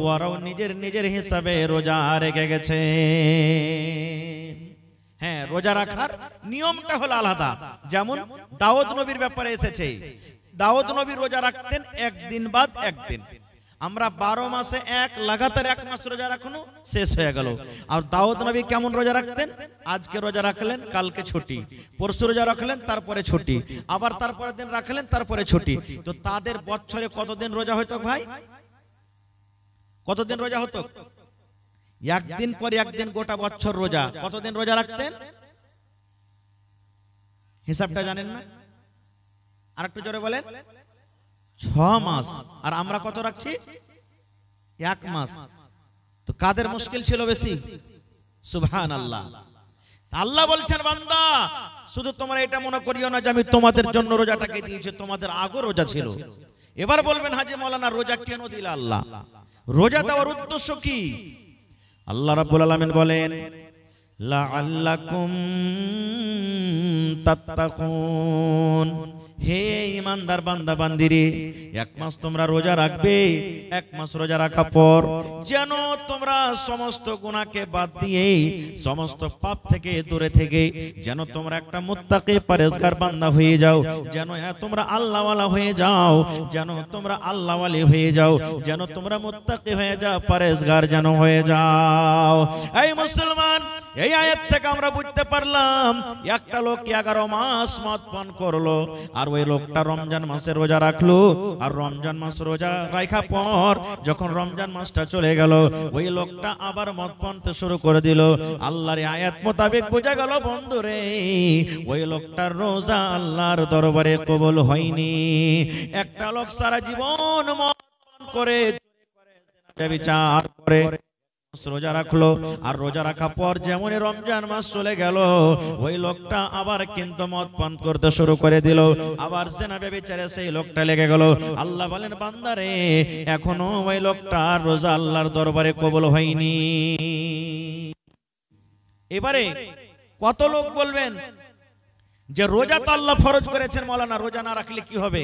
ওরাও নিজের নিজের হিসাবে রোজা রেখে গেছে। হ্যাঁ, রোজা রাখার নিয়মটা হলো আলাদা। যেমন দাউদ নবীর ব্যাপারে এসেছে, দাউদ নবী রোজা রাখতেন একদিন বাদ একদিন। আমরা 12 মাসে এক লাগাতার 1 মাস রোজা রাখনো শেষ হয়ে গেল। আর দাউদ নবী কেমন রোজা রাখতেন? আজকে রোজা রাখলেন, কালকে ছুটি, পরশু রোজা রাখলেন, তারপরে ছুটি, আবার তারপরের দিন রাখলেন, তারপরে ছুটি। তো তাদের বছরে কতদিন রোজা হতো ভাই? কতদিন রোজা হতো? একদিন পর একদিন গোটা বছর রোজা। কতদিন রোজা রাখতেন হিসাবটা জানেন না? আর একটু জোরে বলেন। 6 মাস। আর আমরা কত রাখছি? 1 মাস। তো কাদের মুশকিল ছিল বেশি? সুবহানাল্লাহ। আল্লাহ বলছেন, বান্দা শুধু তোমরা এটা মনে করিও না যে আমি তোমাদের জন্য রোজাটাকে দিয়েছি, তোমাদের আগেও রোজা ছিল। এবার বলবেন, হাজী মাওলানা রোজা কেন দিল আল্লাহ? রোজা দেওয়ার উদ্দেশ্য কি? আল্লাহ রাব্বুল আলামিন বলেন, লাআল্লাকুম তাত্তাকুন, হে ঈমানদার বান্দা বান্দিরে, 1 মাস তোমরা রোজা রাখবে। 1 মাস রোজা রাখার পর যেন তোমরা সমস্ত গুনাহকে বাদ দিয়ে, সমস্ত পাপ থেকে দূরে থেকে যেন তোমরা একটা মুত্তাকি পরহেজগার বান্দা হয়ে যাও, যেন তোমরা আল্লাহওয়ালা হয়ে যাও, যেন তোমরা আল্লাহওয়ালি হয়ে যাও, যেন তোমরা মুত্তাকি হয়ে যাও, পরহেজগার যেন হয়ে যাও। এই মুসলমান, এই আয়াত থেকে আমরা বুঝতে পারলাম একটা লোক 11 মাস মদ পান করলো, আর ওই লোকটা রমজান মাসে রোজা রাখলো। আর রমজান মাস রোজা রাখার পর যখন রমজান মাসটা চলে গেল, ওই লোকটা আবার মদ পানতে শুরু করে দিল। আল্লাহর আয়াত মোতাবেক বোঝা গেল, বন্ধুরে, ওই লোকটার রোজা আল্লাহর দরবারে কবুল হয়নি। একটা লোক সারা জীবন মদ পান করে, বিচার করে রোজা রাখলো, আর রোজা রাখার পর যেমন রমজান মাস চলে গেল, ওই লোকটা আবার কিন্তু মদ পান করতে শুরু করে দিল, আবার জিনা ব্যভিচারে সেই লোকটা লেগে গেল। আল্লাহ বলেন, বান্দারে, এখনো ওই লোকটা রোজা আল্লাহর দরবারে কবুল হয়নি। এবারে কত লোক বলবেন যে রোজা তো আল্লাহ ফরজ করেছেন, মাওলানা রোজা না রাখলে কি হবে?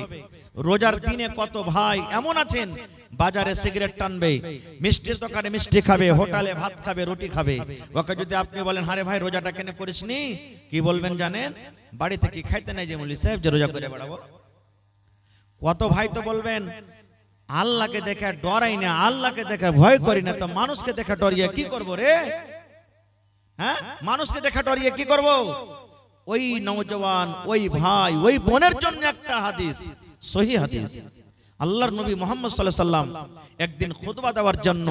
রোজার দিনে কত ভাই এমন আছেন, বাজারে সিগারেট টানবে, মিষ্টির দোকানে মিষ্টি খাবে, হোটেলে ভাত খাবে, রুটি খাবে। ওকে যদি আপনি বলেন, আরে ভাই রোজাটা কেন করিসনি, কি বলবেন জানেন? বাড়িতে কি খাইতে নাই যে মৌলভী সাহেব যে রোজা করে বেড়াবো। কত ভাই তো বলবেন, আল্লাহকে দেখে ডরাই না, আল্লাহকে দেখে ভয় করি না, তো মানুষকে দেখে ডরিয়ে কি করবো রে? হ্যাঁ, মানুষকে দেখে ডরিয়ে কি করব? ওই নওজওয়ান, ওই ভাই, ওই বোনের জন্য একটা হাদিস, সহিহ হাদিস। আল্লাহর নবী মুহাম্মদ সাল্লাল্লাহু আলাইহি সাল্লাম একদিন খুতবা দেওয়ার জন্য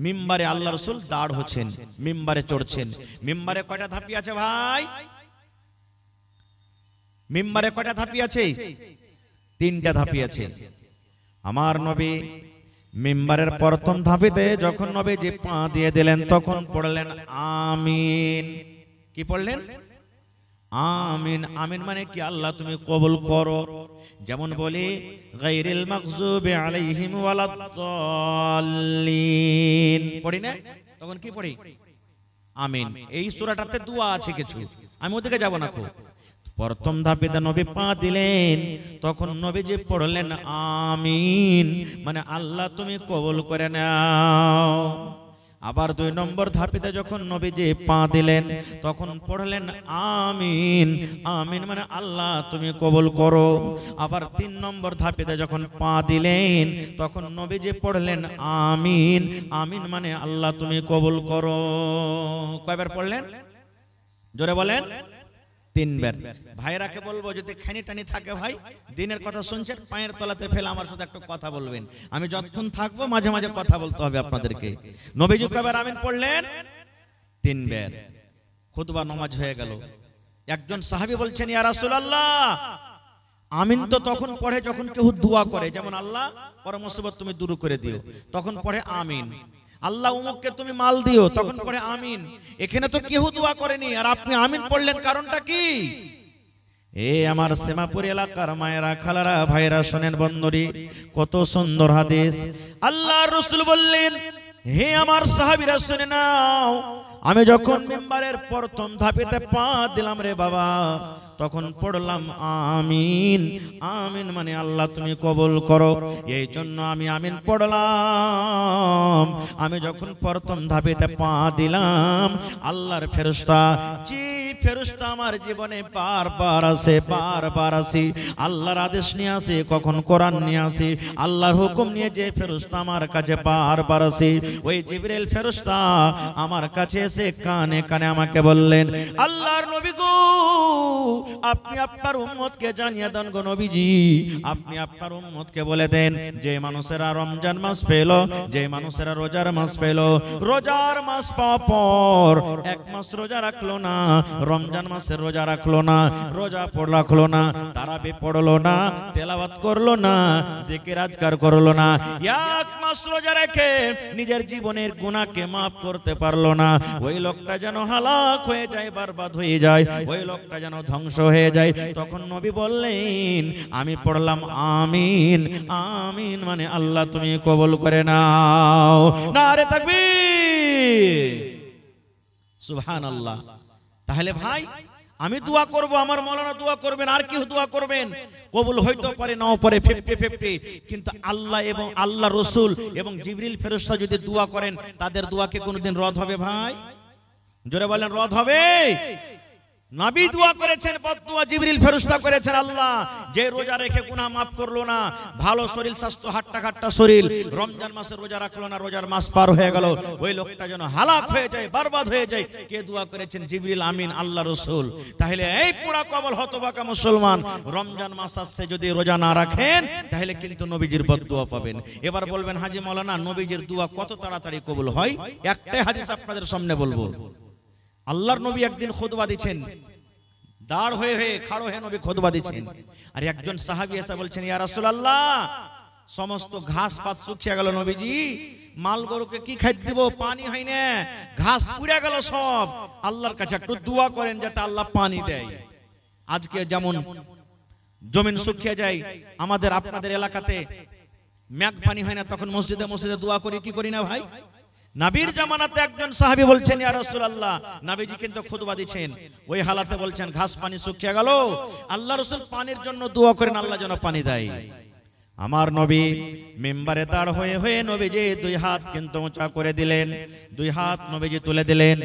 মিম্বারে আল্লাহ রাসূল দাঁড় হচ্ছেন, মিম্বারে চড়ছেন। মিম্বারে কয়টা ধাপি আছে ভাই? মিম্বারে কয়টা ধাপি আছে? 3টা ধাপি আছে। আমার নবী মিম্বারের প্রথম ধাপিতে যখন নবী যে পা দিয়ে দিলেন তখন পড়লেন আমিন। কি পড়লেন? আমিন। আমিন মানে কি? আল্লাহ তুমি কবুল করো। যেমন বলি গায়রিল মাগযুবি আলাইহিম ওয়ালাদ-দাল্লিন পড়ি না, তখন কি পড়ি? আমিন। এই সূরাটাতে দোয়া আছে কিছু, আমি ওদিকে যাব না। প্রথম ধাপে নবী পা দিলেন তখন নবীজি পড়লেন আমিন, মানে আল্লাহ তুমি কবুল করে নাও। আবার 2 নম্বর ধাপেতে যখন নবীজি পা দিলেন তখন পড়লেন আমিন। আমিন মানে আল্লাহ তুমি কবুল করো। আবার 3 নম্বর ধাপেতে যখন পা দিলেন তখন নবীজি পড়লেন আমিন। আমিন মানে আল্লাহ তুমি কবুল করো। কয়বার পড়লেন? জোরে বলেন। 3 বার। ভাইরাকে বলবো যদি খানি টানি থাকে ভাই, দিনের কথা শুনছেন পায়ের তলাতে ফেলে আমার সাথে একটু কথা বলবেন। আমি যতক্ষণ থাকবো মাঝে মাঝে কথা বলতে হবে আপনাদেরকে। নবীজি কয়বার আমিন পড়লেন? 3 বার। খুতবা নামাজ হয়ে গেল। একজন সাহাবী বলছেন ইয়া রাসূলুল্লাহ, আমিন তো তখন পড়ে যখন কেউ দোয়া করে, যেমন আল্লাহ পর মুসিবত তুমি দূর করে দিও, তখন পড়ে আমিন। আল্লাহ উমুককে তুমি মাল দিও, তখন পড়ে আমিন। এখানে তো কেউ দোয়া করেনি আর আপনি আমিন পড়লেন, কারণটা কি? এ আমার সেমাপুর এলাকার মায়েরা, খালারা, ভাইরা শোনেন বন্ধুরি, কত সুন্দর হাদিস। আল্লাহর রাসূল বললেন হে আমার সাহাবীরা শুনে নাও, আমি যখন মিম্বারের প্রথম ধাপেতে পা দিলাম রে বাবা, তখন পড়লাম আমিন। আমিন মানে আল্লাহ তুমি কবুল করো। এই জন্য আমি আমিন পড়লাম। আমি যখন প্রথম ধাপেতে পা দিলাম, আল্লাহর ফেরেশতা, যে ফেরেশতা আমার জীবনে বারবার আসে, আল্লাহর আদেশ নিয়ে আসে, কখন কোরআন নিয়ে আসে, আল্লাহর হুকুম নিয়ে যে ফেরেশতা আমার কাছে বারবার আসে, ওই জিবরিল ফেরেশতা আমার কাছে এসে কানে কানে আমাকে বললেন, আল্লাহর নবী গো, আপনি আপনার উম্মতকে জানিয়ে দেন গো নবীজি, আপনি আপনার উম্মতকে বলে দেন যে মানুষেরা রমজান মাস পেল, যে মানুষেরা রোজার মাস পেল, রোজার মাস পাওয়ার পর 1 মাস রোজা রাখলো না, রমজান মাসের রোজা রাখলো না, রোজা রাখলো না, তারাবি পড়লো না, তেলাওয়াত করলো না, জিকির আজকার করলো না, 1 মাস রোজা রেখে নিজের জীবনের গুনাহকে maaf করতে পারলো না, ওই লোকটা যেন হালাক হয়ে যায়, বরবাদ হয়ে যায়, ওই লোকটা যেন ধ্বংস হয়ে যায়। তখন নবী বললেন আমি পড়লাম আমিন। আমিন মানে আল্লাহ তুমি কবুল করে নাও। নারে তাকবীর, সুবহানাল্লাহ। তাহলে ভাই আমি দোয়া করব, আমার মাওলানা দোয়া করবেন, আর কি দোয়া করবেন, কবুল হইতে পারে নাও পারে, 50-50, কিন্তু আল্লাহ এবং আল্লাহ রাসূল এবং জিবরিল ফেরেশতা যদি দোয়া করেন, তাদের দোয়াকে কোনোদিন রদ হবে ভাই? জোরে বলেন, রদ হবে? নবী দোয়া করেছেন, বদদুয়া জিবরিল ফেরেশতা করেছেন। আল্লাহ যে রোজা রেখে গুনাহ maaf করলো না, ভালো শরীর স্বাস্থ্য হাট্টা খাট্টা শরীর, রমজান মাসে রোজা রাখলো না, রোজার মাস পার হয়ে গেল, ওই লোকটা যেন হালাক হয়ে যায়, বরবাদ হয়ে যায়। কে দোয়া করেছেন? জিবরিল আমিন, আল্লাহ রাসূল। তাহলে এই পুরা কবল হতবাকা মুসলমান, রমজান মাস আসছে যদি রোজা না রাখেন তাহলে কিন্তু নবীজির বদদুয়া পাবেন। এবার বলবেন হাজী মাওলানা নবীজির দোয়া কত তাড়াতাড়ি কবুল হয়? একটাই হাদিস আপনাদের সামনে বলবো। আল্লাহর নবী একদিন খুতবা দিচ্ছেন, দাঁড় হয়ে হয়ে খাড়ো হয়ে নবী খুতবা দিচ্ছেন, আর একজন সাহাবী এসে বলছেন ইয়া রাসূলুল্লাহ, সমস্ত ঘাস পাত শুকিয়ে গেল নবীজি, মাল গরুকে কি খাইতে দেব, পানি হয় না, ঘাস পুড়ে গেল সব, আল্লাহর কাছে একটু দোয়া করেন যাতে আল্লাহ পানি দেয়। আজকে যেমন জমিন শুকিয়ে যায়, আমাদের আপনাদের এলাকাতে মেঘ পানি হয় না, তখন মসজিদে মসজিদে দোয়া করি, কি করি না ভাই? নবীর জামানাতে একজন সাহাবী বলছেন ইয়া রাসূলুল্লাহ, নবীজি কিন্তু খুতবা দিচ্ছেন, ওই হালাতে বলছেন ঘাস পানি শুকিয়ে গেল, আল্লাহ রাসূল পানির জন্য দোয়া করেন আল্লাহ যেন পানি দেয়। আমার নবী মিম্বারে দাঁড় হয়ে হয়ে নবীজি 2 হাত কিন্তু উঁচা করে দিলেন, 2 হাত নবীজি তুলে দিলেন,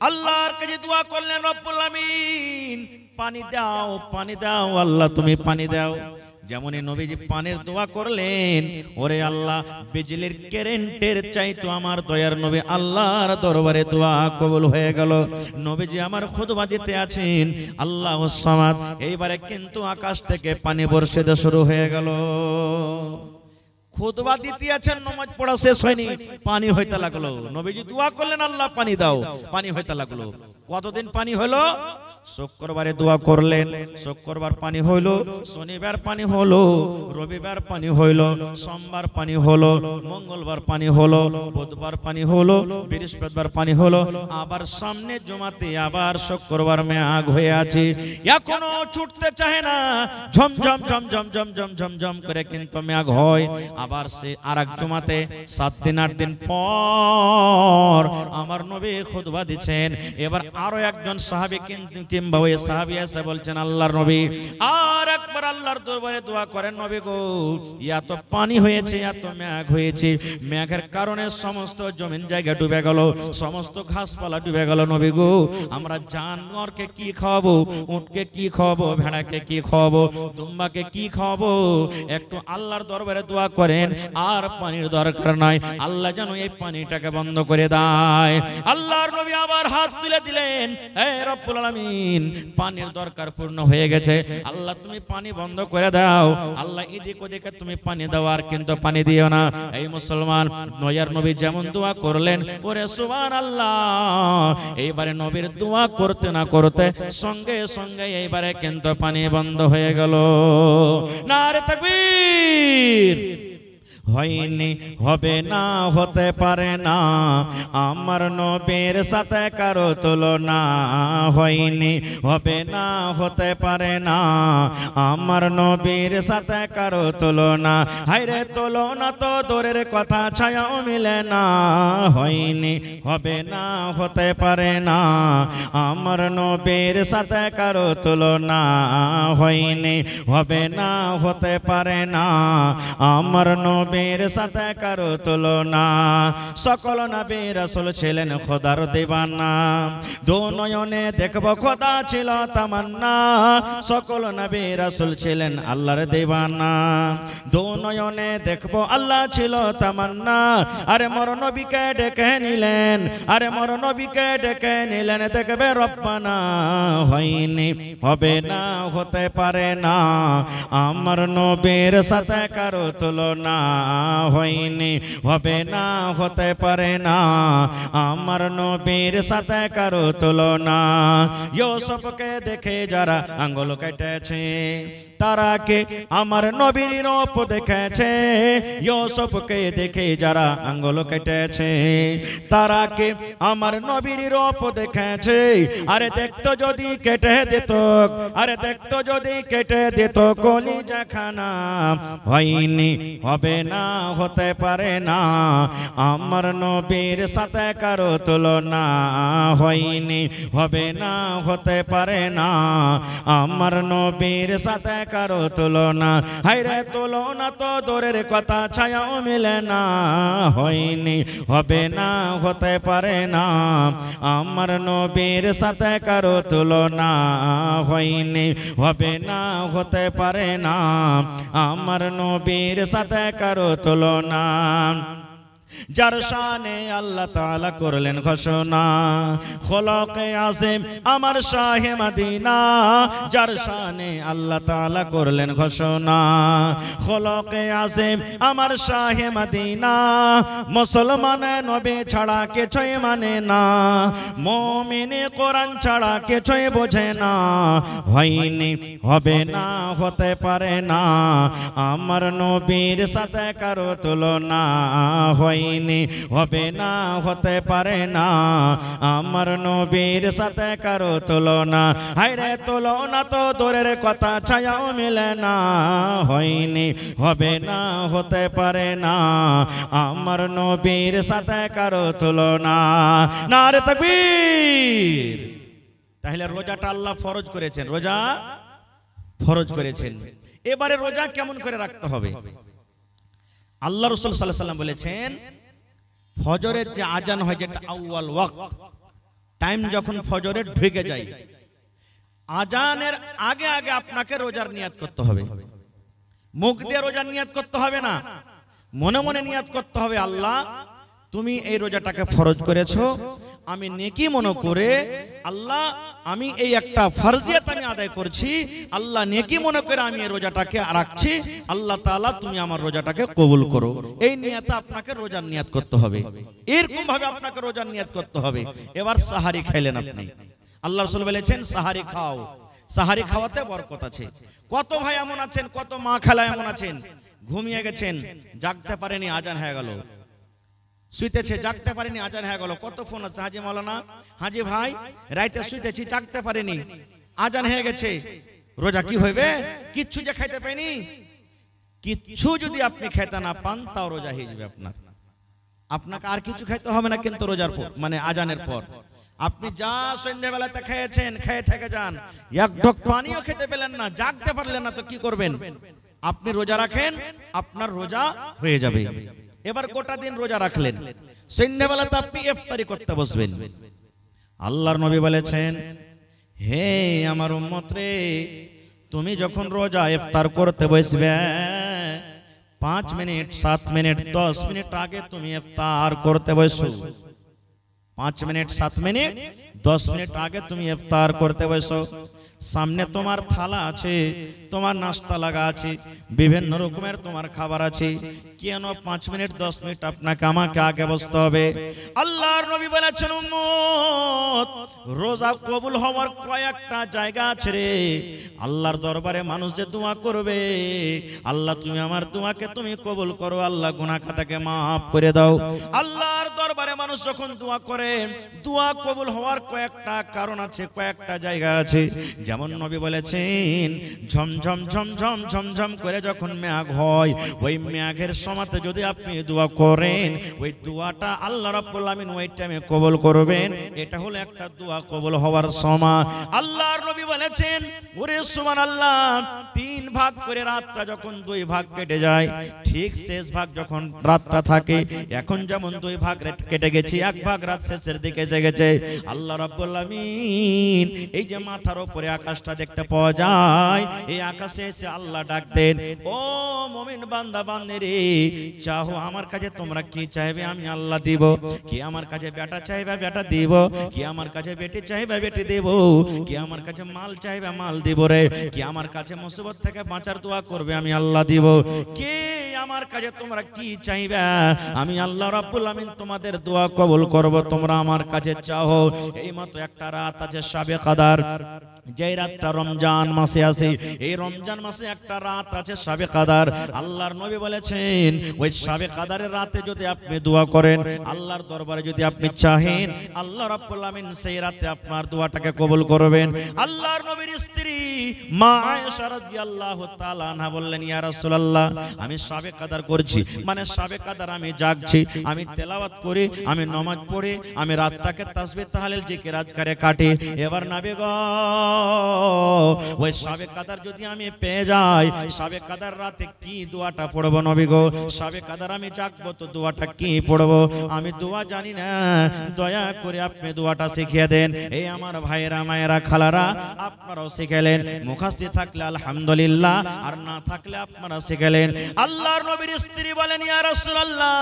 আল্লাহর কাছে দোয়া করলেন, রব্বুল আমিন পানি দাও, পানি দাও, আল্লাহ তুমি পানি দাও। যেমনই নবীজি পানির দোয়া করলেন, ওরে আল্লাহ বিজলির কারেন্টের চাইতো আমার দয়ার নবী আল্লাহর দরবারে দোয়া কবুল হয়ে গেল। নবীজি আমার খুতবা দিতে আছেন, আল্লাহুস সামাদ, এইবারে কিন্তু আকাশ থেকে পানি বর্ষিতে শুরু হয়ে গেল। খুতবা দিতে আছেন, নামাজ পড়া শেষ হয়নি, পানি হইতে লাগলো। নবীজি দোয়া করলেন আল্লাহ পানি দাও, পানি হইতে লাগলো। কতদিন পানি হলো? শুক্রবারে দোয়া করলেন, শুক্রবার পানি হইল, শনিবার পানি হলো, রবিবার পানি হইল, সোমবার পানি হলো, মঙ্গলবার পানি হলো, বুধবার পানি হলো, বৃহস্পতিবার পানি হলো, আবার সামনে জুমাতে আবার শুক্রবার মেঘ হয়ে আছে, এখনো ছুটতে চায় না, ঝমঝম ঝমঝম ঝমঝম ঝমঝম করে কিন্তু মেঘ হয়। আবার সে আরেক জুমাতে 7 দিন 8 দিন পর আমার নবী খুতবা দিচ্ছেন। এবার আরো একজন সাহাবী কিংবা ওই সাহাবী এসে বলছেন, আল্লাহর নবী আর একবার আল্লাহর দরবারে দোয়া করেন, নবী গো এত পানি হয়েছে, এত মেঘ হয়েছে, মেঘের কারণে সমস্ত জমিন জায়গা ডুবে গেল, সমস্ত ঘাসপালা ডুবে গেল, নবী গো আমরা জানোয়ারকে কি খাওয়াবো, উটকে কি খাওয়াবো, ভেড়াকে কি খাওয়াবো, দুম্বাকে কি খাওয়াবো, একটু আল্লাহর দরবারে দোয়া করেন, আর পানির দরকার নাই, আল্লাহ যেন এই পানিটাকে বন্ধ করে দেয়। আল্লাহর নবী আবার হাত তুলে দিলেন, হে রব্বুল আলামিন পানির দরকার পূর্ণ হয়ে গেছে, আল্লাহ তুমি পানি বন্ধ করে দাও, আল্লাহ এদিক ওদিকে তুমি পানি দাও, আর কিন্তু পানি দিও না। এই মুসলমান নয়ার নবী যেমন দোয়া করলেন, ওরে সুবহানাল্লাহ, এইবারে নবীর দোয়া করতে না করতে সঙ্গে সঙ্গে এইবারে কিন্তু পানি বন্ধ হয়ে গেল। নারে তাকবীর। হয়নি, হবে না, হতে পারে না, আমার নবীর সাথে কারো তুলনা, হয়নি, হবে না, হতে পারে না, আমার নবীর সাথে কারো তুলনা, হায়রে তুলনা তো দূরের কথা, ছায়াও মিলে না, হয়নি, হবে না, হতে পারে না, আমার নবীর সাথে কারো তুলনা, হয়নি, হবে না, হতে পারে না, আমার নবীর সাথে কারো তুলনা। সকল নবী রাসূল ছিলেন খোদার দিওয়ানা, দু নয়নে দেখব খোদা ছিল তামান্না, সকল নবী রাসূল ছিলেন আল্লাহর দিওয়ানা, দু নয়নে দেখব আল্লাহ ছিল তামান্না। আরে মোর নবীকে ডেকে নিলেন, আরে মোর নবীকে ডেকে নিলেন, দেখবে রব্বানা, হয়নি, হবে না, হতে পারে না, আমার নবীর সাথে কারো তুলনা, হয়নি, হবে না, হতে পারে না, আমার নবীর সাথে কারো তুলনা। ইউসুফকে দেখে যারা আঙ্গুল কেটেছে, তারা কে আমার নবীর রূপ দেখেছে, ইউসুফকে দেখে যারা আঙ্গুল কেটেছে, তারা কে আমার নবীর রূপ দেখেছে। আরে দেখতো যদি কেটে দিত, আরে দেখতো যদি কেটে দিত কলিজা খানা, হয়নি, হবে না, হতে পারে না, আমার নবীর সাথে কারো তুলনা, হয়নি, হবে না, হতে পারে না, আমার নবীর সাথে কারো তুলনা, হায়রে তুলনা তো দূরের কথা, ছায়াও মিলে না, হয়নি, হবে না, হতে পারে না, আমার নবীর সাথে কারো তুলনা, হয়নি, হবে না, হতে পারে না, আমার নবীর সাথে কারো তুলনা। যার শানে আল্লাহ তাআলা করলেন ঘোষণা, খোলকে আযম আমার শাহে মদিনা, যার শানে আল্লাহ তাআলা করলেন ঘোষণা, খোলকে আযম আমার শাহে মদিনা, মুসলমান নবী ছাড়া কিছুই মানে না, মুমিন কোরআন ছাড়া কিছুই বোঝে না, হয়নি, হবে না, হতে পারে না, আমার নবীর সাথে কারো তুলনা, হয়নি, হবে না, হতে পারে না, আমার নবীর সাথে কারো তুলনা, হায়রে তুলনা তো দূরের কথা, ছায়াও মিলে না, হয়নি, হবে না, হতে পারে না, আমার নবীর সাথে কারো তুলনা। নারে তাকবীর। তাহলে রোজাটা আল্লাহ ফরজ করেছেন, রোজা ফরজ করেছেন। এবারে রোজা কেমন করে রাখতে হবে? আল্লাহ রাসূল সাল্লাল্লাহু আলাইহি ওয়াসাল্লাম বলেছেন, ফজরের যে আজান হয়, যেটা আউয়াল ওয়াক্ত, টাইম যখন ফজরের ঢুকে যায়, আজানের আগে আগে আপনাকে রোজার নিয়াত করতে হবে। মুখ দিয়ে রোজার নিয়াত করতে হবে না, মনে মনে নিয়াত করতে হবে, আল্লাহ তুমি এই রোজাটাকে ফরজ করেছো, আমি নেকি মনে করে, আল্লাহ আমি এই একটা ফরজিয়াত আমি আদায় করছি, আল্লাহ নেকি মনে করে আমি এই রোজাটাকে রাখছি, আল্লাহ তাআলা তুমি আমার রোজাটাকে কবুল করো। এই নিয়তে আপনাকে রোজার নিয়াত করতে হবে, এরকম ভাবে আপনাকে রোজার নিয়াত করতে হবে। এবার সাহারি খাইলেন আপনি, আল্লাহ রাসূল বলেছেন সাহারি খাও, সাহারি খাওয়াতে বরকত আছে। কত ভাই এমন আছেন, কত মা খালা এমন আছেন, ঘুমিয়ে গেছেন, জাগতে পারেনি, আজান হয়ে গেল, শুইতেছে জাগতে পারেনি, আজান হয়ে গেল, কত ফোন আছে, হাজি মাওলানা, হাজি ভাই রাইতে শুইতেছি জাগতে পারেনি, আজান হয়ে গেছে, রোজা কি হইবে? কিচ্ছু যে খাইতে পাইনি, কিচ্ছু যদি আপনি খেতে না পান তাও রোজা হয়ে যাবে আপনার, আপনাকে আর কিছু খাইতে হবে না, কিন্তু রোজার পর মানে আজানের পর আপনি যা সন্ধ্যাবেলাতে খেয়েছেন খেয়ে থেকে যান, এক ঢোক পানিও খেতে পেলেন না, জাগতে পারলেন না, তো কি করবেন? আপনি রোজা রাখেন, আপনার রোজা হয়ে যাবে। এবার গোটা দিন রোজা রাখলেন, সন্ধ্যাবেলাতে আপনি ইফতারি করতে বসবেন। আল্লাহর নবী বলেছেন, হে আমার উম্মত রে, তুমি যখন রোজা ইফতার করতে বসবে 5 মিনিট 7 মিনিট 10 মিনিট আগে তুমি ইফতার করতে বসো। 5 মিনিট 7 মিনিট 10 মিনিট আগে তুমি ইফতার করতে বসো। সামনে তোমার থালা আছে, তোমার নাস্তা লাগা আছে, বিভিন্ন রকমের তোমার খাবার আছে, কেন 5 মিনিট 10 মিনিট আপনাকে আমাকে আগে বসতে হবে? আল্লাহর নবী বলেছেন, উম্মত রোজা কবুল হওয়ার কয়েকটা জায়গা আছে রে। আল্লাহর দরবারে মানুষ যে দোয়া করবে, আল্লাহ তুমি আমার দোয়াকে তুমি কবুল করো, আল্লাহ গুনাহ খাতাকে maaf করে দাও। আল্লাহর দরবারে মানুষ যখন দোয়া করে, দোয়া কবুল হওয়ার কয়েকটা কারণ আছে, কয়েকটা জায়গা আছে। যেমন নবী বলেছেন, ঝমঝম ঝমঝম ঝমঝম করে যখন মেঘ হয়, ওই মেঘের সময়তে যদি আপনি দোয়া করেন, ওই দোয়াটা আল্লাহ রাব্বুল আমিন ওই টাইমে কবুল করবেন। এটা হলো একটা দোয়া কবুল হওয়ার সময়। আল্লাহর নবী বলেছেন, ওরে সুবহানাল্লাহ, 3 ভাগ করে রাতটা যখন 2 ভাগ কেটে যায়, ঠিক শেষ ভাগ যখন রাতটা থাকে, এখন যেমন 2 ভাগ কেটে গেছে, 1 ভাগ রাত শেষের দিকে জেগেছে, আল্লাহ রাব্বুল আমিন এই যে মাথার উপরে আকাশটা দেখতে পাওয়া যায়, এই আকাশে এসে আল্লাহ ডাক দেন, ও মুমিন বান্দা বান্দিরে, চাও আমার কাছে তোমরা কি চাইবে আমি আল্লাহ দিব। কি আমার কাছে বেটা চাইবে বেটা দিব, কি আমার কাছে বেটি চাইবে বেটি দেব, কি আমার কাছে মাল চাইবে মাল দিব রে, কি আমার কাছে মুসিবত থেকে বাঁচার দোয়া করবে আমি আল্লাহ দিব। কে আমার কাছে তোমরা কি চাইবে আমি আল্লাহ রাব্বুল আমিন তোমাদের দোয়া কবুল করব, তোমরা আমার কাছে চাও। এই মতো একটা রাত আছে শাবে কদর, যেই রাতটা রমজান মাসে আছে, এই রমজান মাসে একটা রাত আছে শাবে কদর। আল্লাহর নবী বলেছেন, ওই শাবে কদরের রাতে যদি আপনি দোয়া করেন, আল্লাহর দরবারে যদি আপনি চাহেন, আল্লাহ রাব্বুল আমিন সেই রাতে আপনার দোয়াটাকে কবুল করবেন। আল্লাহর নবীর স্ত্রী মা আয়েশা রাদিয়াল্লাহু তাআলা আনহা বললেন, ইয়া রাসূলুল্লাহ, আমি শাবে কদর করছি, মানে শাবে কদর আমি জাগছি, আমি তেলাওয়াত করি, আমি নামাজ পড়ি, আমি রাতটাকে তাসবিহ তাহলিল জিকির আজকারে কাটি। এবার নবী গো, ওই শাবে কদর যদি আমি পেয়ে যাই, শাবে কদর রাতে কি দোয়াটা পড়বো নবী গো? শাবে কদর আমি জাগবো তো দোয়াটা কি পড়বো? আমি দোয়া জানি না, দয়া করে আপনি দোয়াটা শিখিয়ে দেন। এই আমার ভাইয়েরা মায়েরা খালারা, আপনারাও শিখালেন, মুখস্থ থাকলে আলহামদুলিল্লাহ, আর না থাকলে আপনারা শিখালেন। আল্লাহর নবীর স্ত্রী বলেন, ইয়া রাসূলুল্লাহ,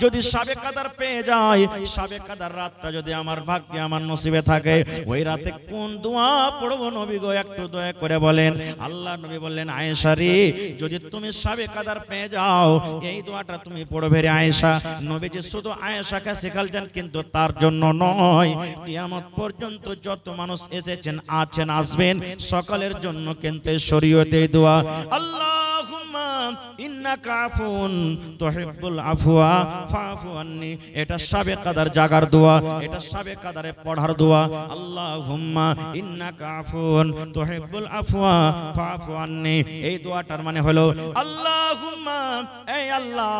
যদি শাবে কদর পেয়ে যাই, শাবে কদর রাতটা যদি আমার ভাগ্যে আমার নসিবে থাকে, ওই রাতে কোন দোয়া পড়বো নবী গো? একটু দয়া করে বলেন। আল্লাহর নবী বললেন, আয়েশা রে, যদি তুমি শাবে কদর পেয়ে যাও, এই দোয়াটা তুমি পড়বে রে আয়েশা। নবীজি শুধু আয়েশাকে শিখালছেন, কিন্তু তার জন্য নয়, কিয়ামত পর্যন্ত যত মানুষ এসেছেন, আছেন, আসবেন, সকলের জন্য কিন্তু শরীয়তে দোয়া, আল্লাহুম্মা ইন্নাকা আফুন তুহিব্বুল আফওয়া ফাফু আন্নি, এটা শাবে কদর জাগার দোয়া, এটা শাবে কদরে পড়ার দোয়া। আল্লাহুম্মা ইন্নাকা আফুন তুহিব্বুল আফওয়া ফাফু আন্নি, এই দোয়াটার মানে হলো, আল্লাহুম্মা, এই আল্লাহ,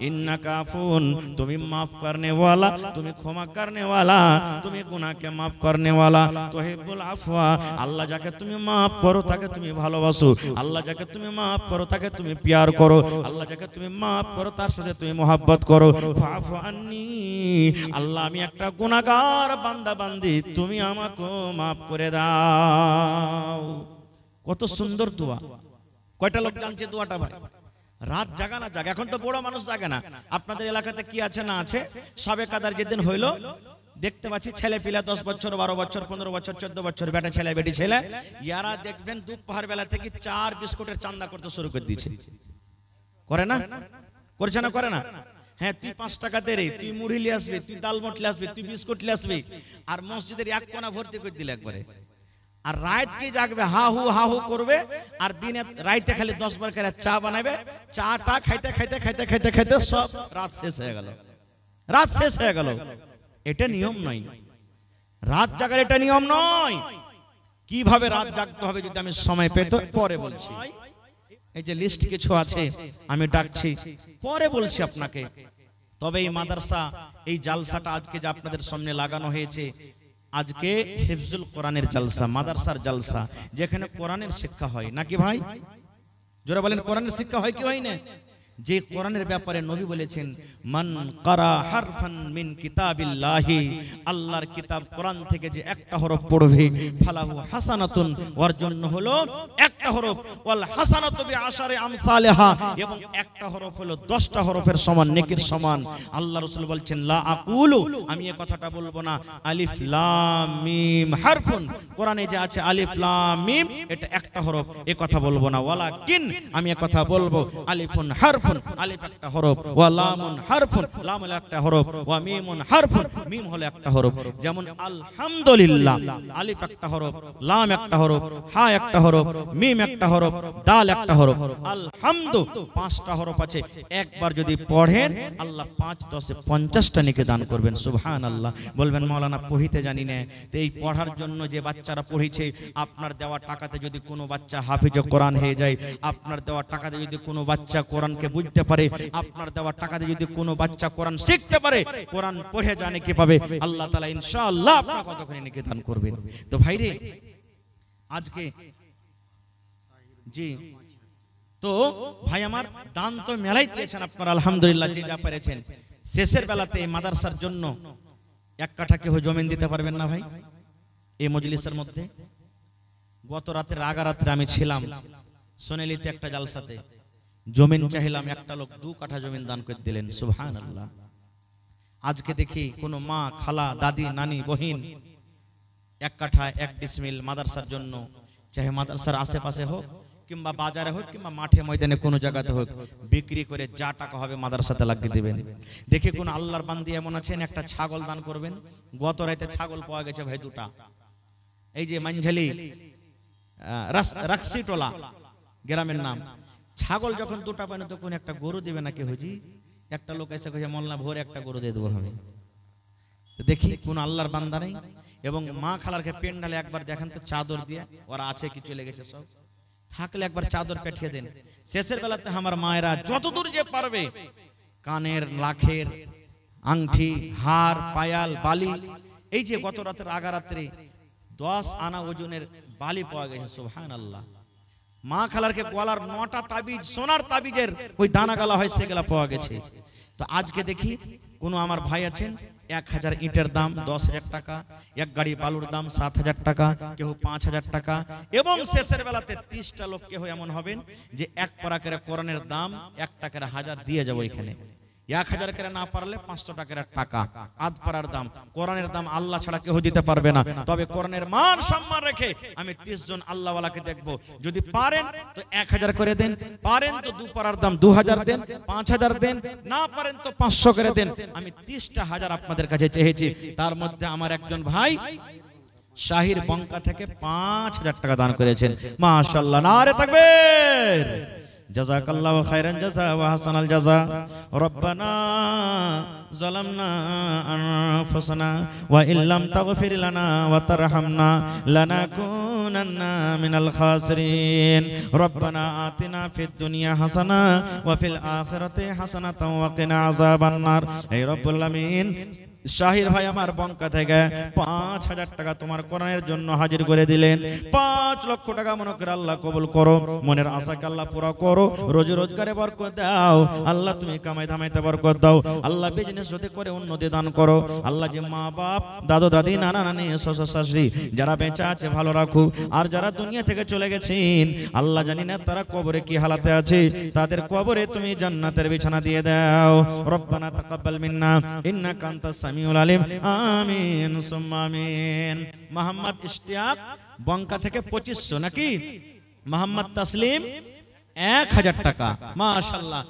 ইন্নাকা আফুন, তুমি maaf करने वाला, তুমি ক্ষমা करने वाला, তুমি গুনাহকে maaf करने वाला, তুহিব্বুল আফওয়া, আল্লাহ যাকে তুমি maaf করো তাকে তুমি ভালোবাসো, আল্লাহ যাকে তুমি maaf করো তাকে তুমি প্যার করো, আল্লাহ যাকে তুমি maaf করো তার সাথে তুমি mohabbat করো। ফাফু আন্নি, আল্লাহ আমি একটা গুনাহগার বান্দা বান্দি, তুমি আমাকে maaf করে দাও। কত সুন্দর দোয়া! কয়টা লোক জানছে দোয়াটা ভাই? রাত জাগা না জাগা, এখন তো বড় মানুষ জাগে না। আপনাদের এলাকাতে কি আছে না আছে, শাবে কদর যেদিন হইলো, দেখতে পাচ্ছি ছেলে পিলা 10 বছর 12 বছর 15 বছর 14 বছর, বেটা ছেলে বেটি ছেলে, ইয়ারা দেখবেন দুপুর বেলা থেকে 4 বিস্কুটের চান্দা করতে শুরু করে দিয়েছে। করে না? করছে না? করে না? হ্যাঁ তুই 5 টাকা দে রে, তুই মুড়ি নিয়ে আসবে, তুই ডাল মট নিয়ে আসবে, তুই বিস্কুট নিয়ে আসবে, আর মসজিদের এক কোণা ভর্তি করে দিলে একবারে। আর রাত কি জাগবে, হা হু করবে, আর দিনে রাইতে খালি 10 বার করে চা বানাবে, চাটা খাইতে খাইতে খাইতে খাইতে খাইতে সব রাত শেষ হয়ে গেল, রাত শেষ হয়ে গেল। এটা নিয়ম নয়, রাত জাগার এটা নিয়ম নয়। কিভাবে রাত জাগতে হবে যদি আমি সময় পেতে পরে বলছি। এই যে লিস্ট কিছু আছে আমি ডাকছি, পরে বলছি আপনাকে। তবে এই মাদ্রাসা, এই জালসাটা আজকে যে আপনাদের সামনে লাগানো হয়েছে, আজকে হিফজুল কোরআনের জালসা, মাদ্রাসার জালসা, যেখানে কোরআনের শিক্ষা হয় নাকি ভাই? জোরে বলেন, কোরআনের শিক্ষা হয় কি হয় না? যে কোরআনের ব্যাপারে নবী বলেছেন, মান কারা হারফান মিন কিতাবিল্লাহি, আল্লাহর কিতাব কোরআন থেকে যে একটা হরফ পড়বে, ফালাহু হাসানাতুন, ওর জন্য হলো একটা হরফ, ওয়াল হাসানাতু বিআশারি আমসালিহা, এবং একটা হরফ হলো 10টা হরফের সমান, নেকির সমান। আল্লাহ রাসূল বলছেন, লা আকুলু, আমি এই কথাটা বলবো না, আলিফ লাম মিম হারফুন, কোরআনে যে আছে আলিফ লাম মিম এটা একটা হরফ, এই কথা বলবো না। ওয়ালাকিন, আমি এই কথা বলবো, আলিফুন হারফ, আলিফ একটা হরফ, ওয়া লামুন হারফুন, লাম হলো একটা হরফ, ওয়া মিমুন হারফুন, মিম হলো একটা হরফ। যেমন আলহামদুলিল্লাহ, আলিফ একটা হরফ, লাম একটা হরফ, হা একটা হরফ, মিম একটা হরফ, দাল একটা হরফ। আলহামদু 5টা হরফ আছে, একবার যদি পড়েন আল্লাহ 5 10 50টা নেকি দান করবেন। সুবহানাল্লাহ। বলবেন মাওলানা পড়িতে জানি না, তো এই পড়ার জন্য যে বাচ্চারা পড়িছে, আপনার দেওয়া টাকাতে যদি কোনো বাচ্চা হাফিজ কোরআন হয়ে যায়, আপনার দেওয়া টাকাতে যদি কোনো বাচ্চা কোরআনকে বুঝতে পারে, আপনার দেওয়া টাকাতে যদি কোনো বাচ্চা কোরআন শিখতে পারে, কোরআন পড়ে জানে কি পাবে, আল্লাহ তাআলা ইনশাআল্লাহ আপনাকে কতখানি নেকি দান করবেন। তো ভাইরে আজকে জি, তো ভাই আমার দান তো মেলাই দিয়েছেন আপনারা আলহামদুলিল্লাহ, যে যা পেরেছেন। শেষের বেলাতে মাদ্রাসার জন্য 1 কাঠা কেউ জমিন দিতে পারবেন না ভাই এই মজলিসের মধ্যে? গত রাতে রাগারাত্রে আমি ছিলাম সোনালিতে একটা জালসাতে, জমিন চাইলাম, একটা লোক 2 কাঠা জমিন দান করে দিলেন। সুবহানাল্লাহ। আজকে দেখি কোন মা, খালা, দাদি, নানি, বহিন 1 কাঠা 1 ডিসমিল মাদ্রাসার জন্য, চাহে মাদ্রাসার আশেপাশে হোক কিংবা বাজারে হোক কিংবা মাঠে ময়দানে কোনো জায়গাতে হোক, বিক্রি করে যা টাকা হবে মাদ্রাসাতে লাগিয়ে দিবেন। দেখি কোন আল্লাহর বান্দি এমন আছেন একটা ছাগল দান করবেন। গত রাতে ছাগল পাওয়া গেছে ভাই 2টা, এই যে মানঝালি রাক্সিটোলা গ্রামের নাম। ছাগল যখন 2টা পায় না তখন একটা গরু দিবে নাকি হুজি? একটা লোক এসে কইছে মোল্লা ভোরে একটা গরু দিয়ে দেবো হবে। তো দেখি কোন আল্লাহর বান্দা নেই। এবং মা খালারকে পেন্ডালে একবার দেখেন তো চাদর দিয়ে, ওরা আছে কি চলে গেছে সব, থাকলে একবার চাদর পেঠিয়ে দেন। শেষের বেলাতে আমার মায়েরা যতদূর যে পারবে, কানের, লাখের আংটি, হার, পায়াল, বালি, এই যে গত রাতের আগারাত্রে 10 আনা ওজনের বালি পাওয়া গেছে। সুবহানাল্লাহ। মা খালারকে গলার 9টা তাবিজ, সোনার তাবিজের ওই দানা গালা হয়, সেগুলা পাওয়া গেছে। তো আজকে দেখি কোন আমার ভাই আছেন, 1000 ইটের দাম 10,000 টাকা, 1 গাড়ি বালুর দাম 7,000 টাকা, কেউ 5,000 টাকা। এবং শেষের বেলাতে 30টা লোক কেউ এমন হবেন যে 1 পারা করে কোরআনের দাম 1 টাকার 1000 দিয়ে যাবো এখানে। 1000 করে না পারলে 500 টাকার টাকা, আধ পারার দাম। কোরআনের দাম আল্লাহ ছাড়া কেউ দিতে পারবে না। তবে কোরআনের মান সম্মান রেখে আমি 30 জন আল্লাহওয়ালাকে দেখব, যদি পারেন তো 1000 করে দেন, পারেন তো 2 পারার দাম 2000 দেন, 5000 দেন, না পারেন তো 500 করে দেন। আমি 30টা হাজার আপনাদের কাছে চেয়েছি। তার মধ্যে আমার একজন ভাই শাহির বঙ্কা থেকে 5000 টাকা দান করেছেন। মাশাআল্লাহ, নারে তাকবীর। জাযাকাল্লাহু খাইরান জাযা ওয়া হাসানাল জাযা। রব্বানা যালামনা আনফুসানা ওয়া ইল্লাম তাগফির লানা ওয়া তারহামনা লানাকুনান্না মিনাল খাসিরিন। রব্বানা আতিনা ফিদ দুনিয়া হাসানা ওয়া ফিল আখিরাতি হাসানাতাও ওয়া কিনা আযাবান নার। হে রব্বুল আমিন, শাহির ভাই আমার বঙ্কা থেকে 5000 টাকা তোমার কোরআনের জন্য হাজির করে দিলেন। 5 লক্ষ টাকা মনে করে আল্লাহ কবুল করো, মনের আশাকে আল্লাহ পুরা করো, রোজি রোজগারে বরকত দাও আল্লাহ, তুমি কামাই ধামাইতে বরকত দাও আল্লাহ, বিজনেস যদি করে উন্নতি দান করো আল্লাহ। যে মা বাপ, দাদু দাদি, নানা নানি, শ্বশুর শাশুড়ি যারা বেঁচে আছে ভালো রাখো, আর যারা দুনিয়া থেকে চলে গেছেন আল্লাহ জানি না তারা কবরে কি হালাতে আছে, তাদের কবরে তুমি জান্নাতের বিছানা দিয়ে দাও। রব্বানা তাকাব্বাল মিন্না ইন্নাকা আনতাস সামিউল আলিম। আমিন সুম্মা আমিন। মোহাম্মদ ইশতিয়াক বঙ্কা থেকে 2500 নাকি? মোহাম্মদ তাসলিম 1000 টাকা। মাশাআল্লাহ।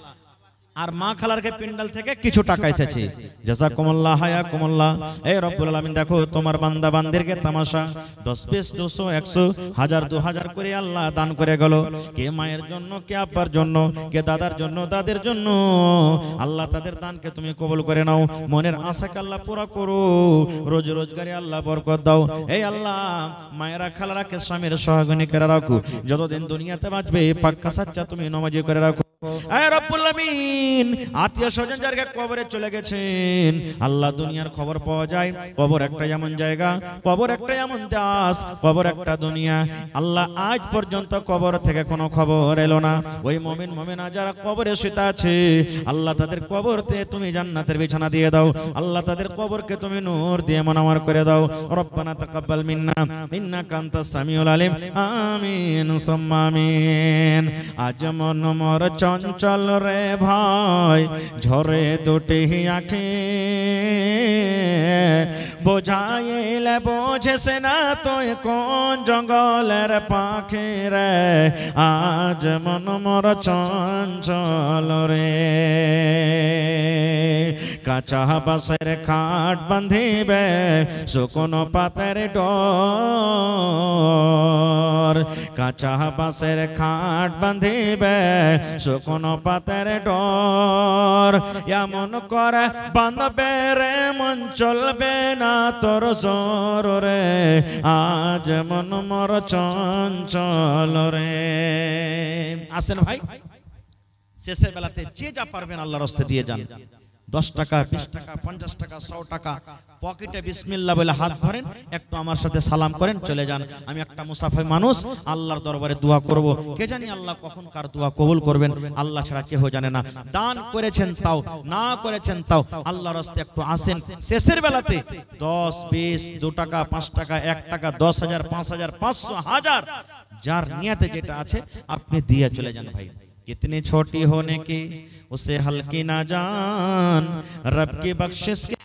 আর মা খালারকে পিন্ডাল থেকে কিছু টাকা এসেছে। জাযাকুমুল্লাহ হায়াকুমুল্লাহ। এই রব্বুল আলামিন দেখো তোমার বান্দা বান্দিরকে তামাশা 10 20 200 100 1000 2000 করে আল্লাহ দান করে গেল। কে মায়ের জন্য, কে আব্বার জন্য, কে দাদার জন্য, দাদের জন্য। আল্লাহ তাদের দানকে তুমি কবুল করে নাও। মনের আশাকে আল্লাহ পুরা করো। রোজ রোজগারে আল্লাহ বরকত দাও। এই আল্লাহ মায়েরা খালারাকে স্বামীর সহাগিনী করে রাখো। যতদিন দুনিয়াতে বাঁচবে পাক্কা সাচ্চা তুমি নামাজি করে রাখো। আয় রব্বুল আমিন। আত্মীয় স্বজন যারা কবরে চলে গেছেন আল্লাহ, দুনিয়ার খবর পাওয়া যায় কবর একটা এমন জায়গা, কবর একটা এমন দাস, কবর একটা দুনিয়া। আল্লাহ আজ পর্যন্ত কবর থেকে কোনো খবর এলো না। ওই মুমিন মুমিনা যারা কবরে শুয়ে আছে আল্লাহ তাদের কবরতে তুমি জান্নাতের বিছানা দিয়ে দাও। আল্লাহ তাদের কবরকে তুমি নূর দিয়ে মুনাওয়ার করে দাও। রব্বানা তাকাব্বাল মিন্না ইন্নাকা আনতাস সামিউল আলিম। আমিন সুম্মা আমিন। আজ মন মোর চঞ্চল রে ভাই, ঝরে দুটি আঁখি, বোঝাইলে বোঝেছে না তুই কোন জঙ্গলের পাখি রে। আজ মন মোর চঞ্চল রে। কাঁচা বাঁশের খাট বাঁধিবে শুকনো পাতের ডোর। কাঁচা বাঁশের খাট বাঁধিবে শুকনো পাতের ডোর। এমন করে বাঁধবে রে মন চলবে না তোর জোর রে। আজ মন মোর চঞ্চল রে। আসেন ভাই, শেষের বেলাতে যে যা পারবেন আল্লাহর রাস্তায় দিয়ে যান। 10 টাকা 20 টাকা 50 টাকা 100 টাকা পকেটে বিসমিল্লাহ বলে হাত ভরেন, একটু আমার সাথে সালাম করেন, চলে যান। আমি একটা মুসাফির মানুষ, আল্লাহর দরবারে দোয়া করব। কে জানি আল্লাহ কখন কার দোয়া কবুল করবেন, আল্লাহ ছাড়া কেউ জানে না। দান করেছেন তাও, না করেছেন তাও, আল্লাহর রাস্তায় একটু আসেন। শেষের বেলাতে 10 20 2 টাকা 5 টাকা 1 টাকা 10,000 5,000 500 1000 যার নিয়তে যেটা আছে আপনি দিয়ে চলে যান ভাই। कितनी छोटी होने की उसे हल्की ना जान, रब की बख्शिश के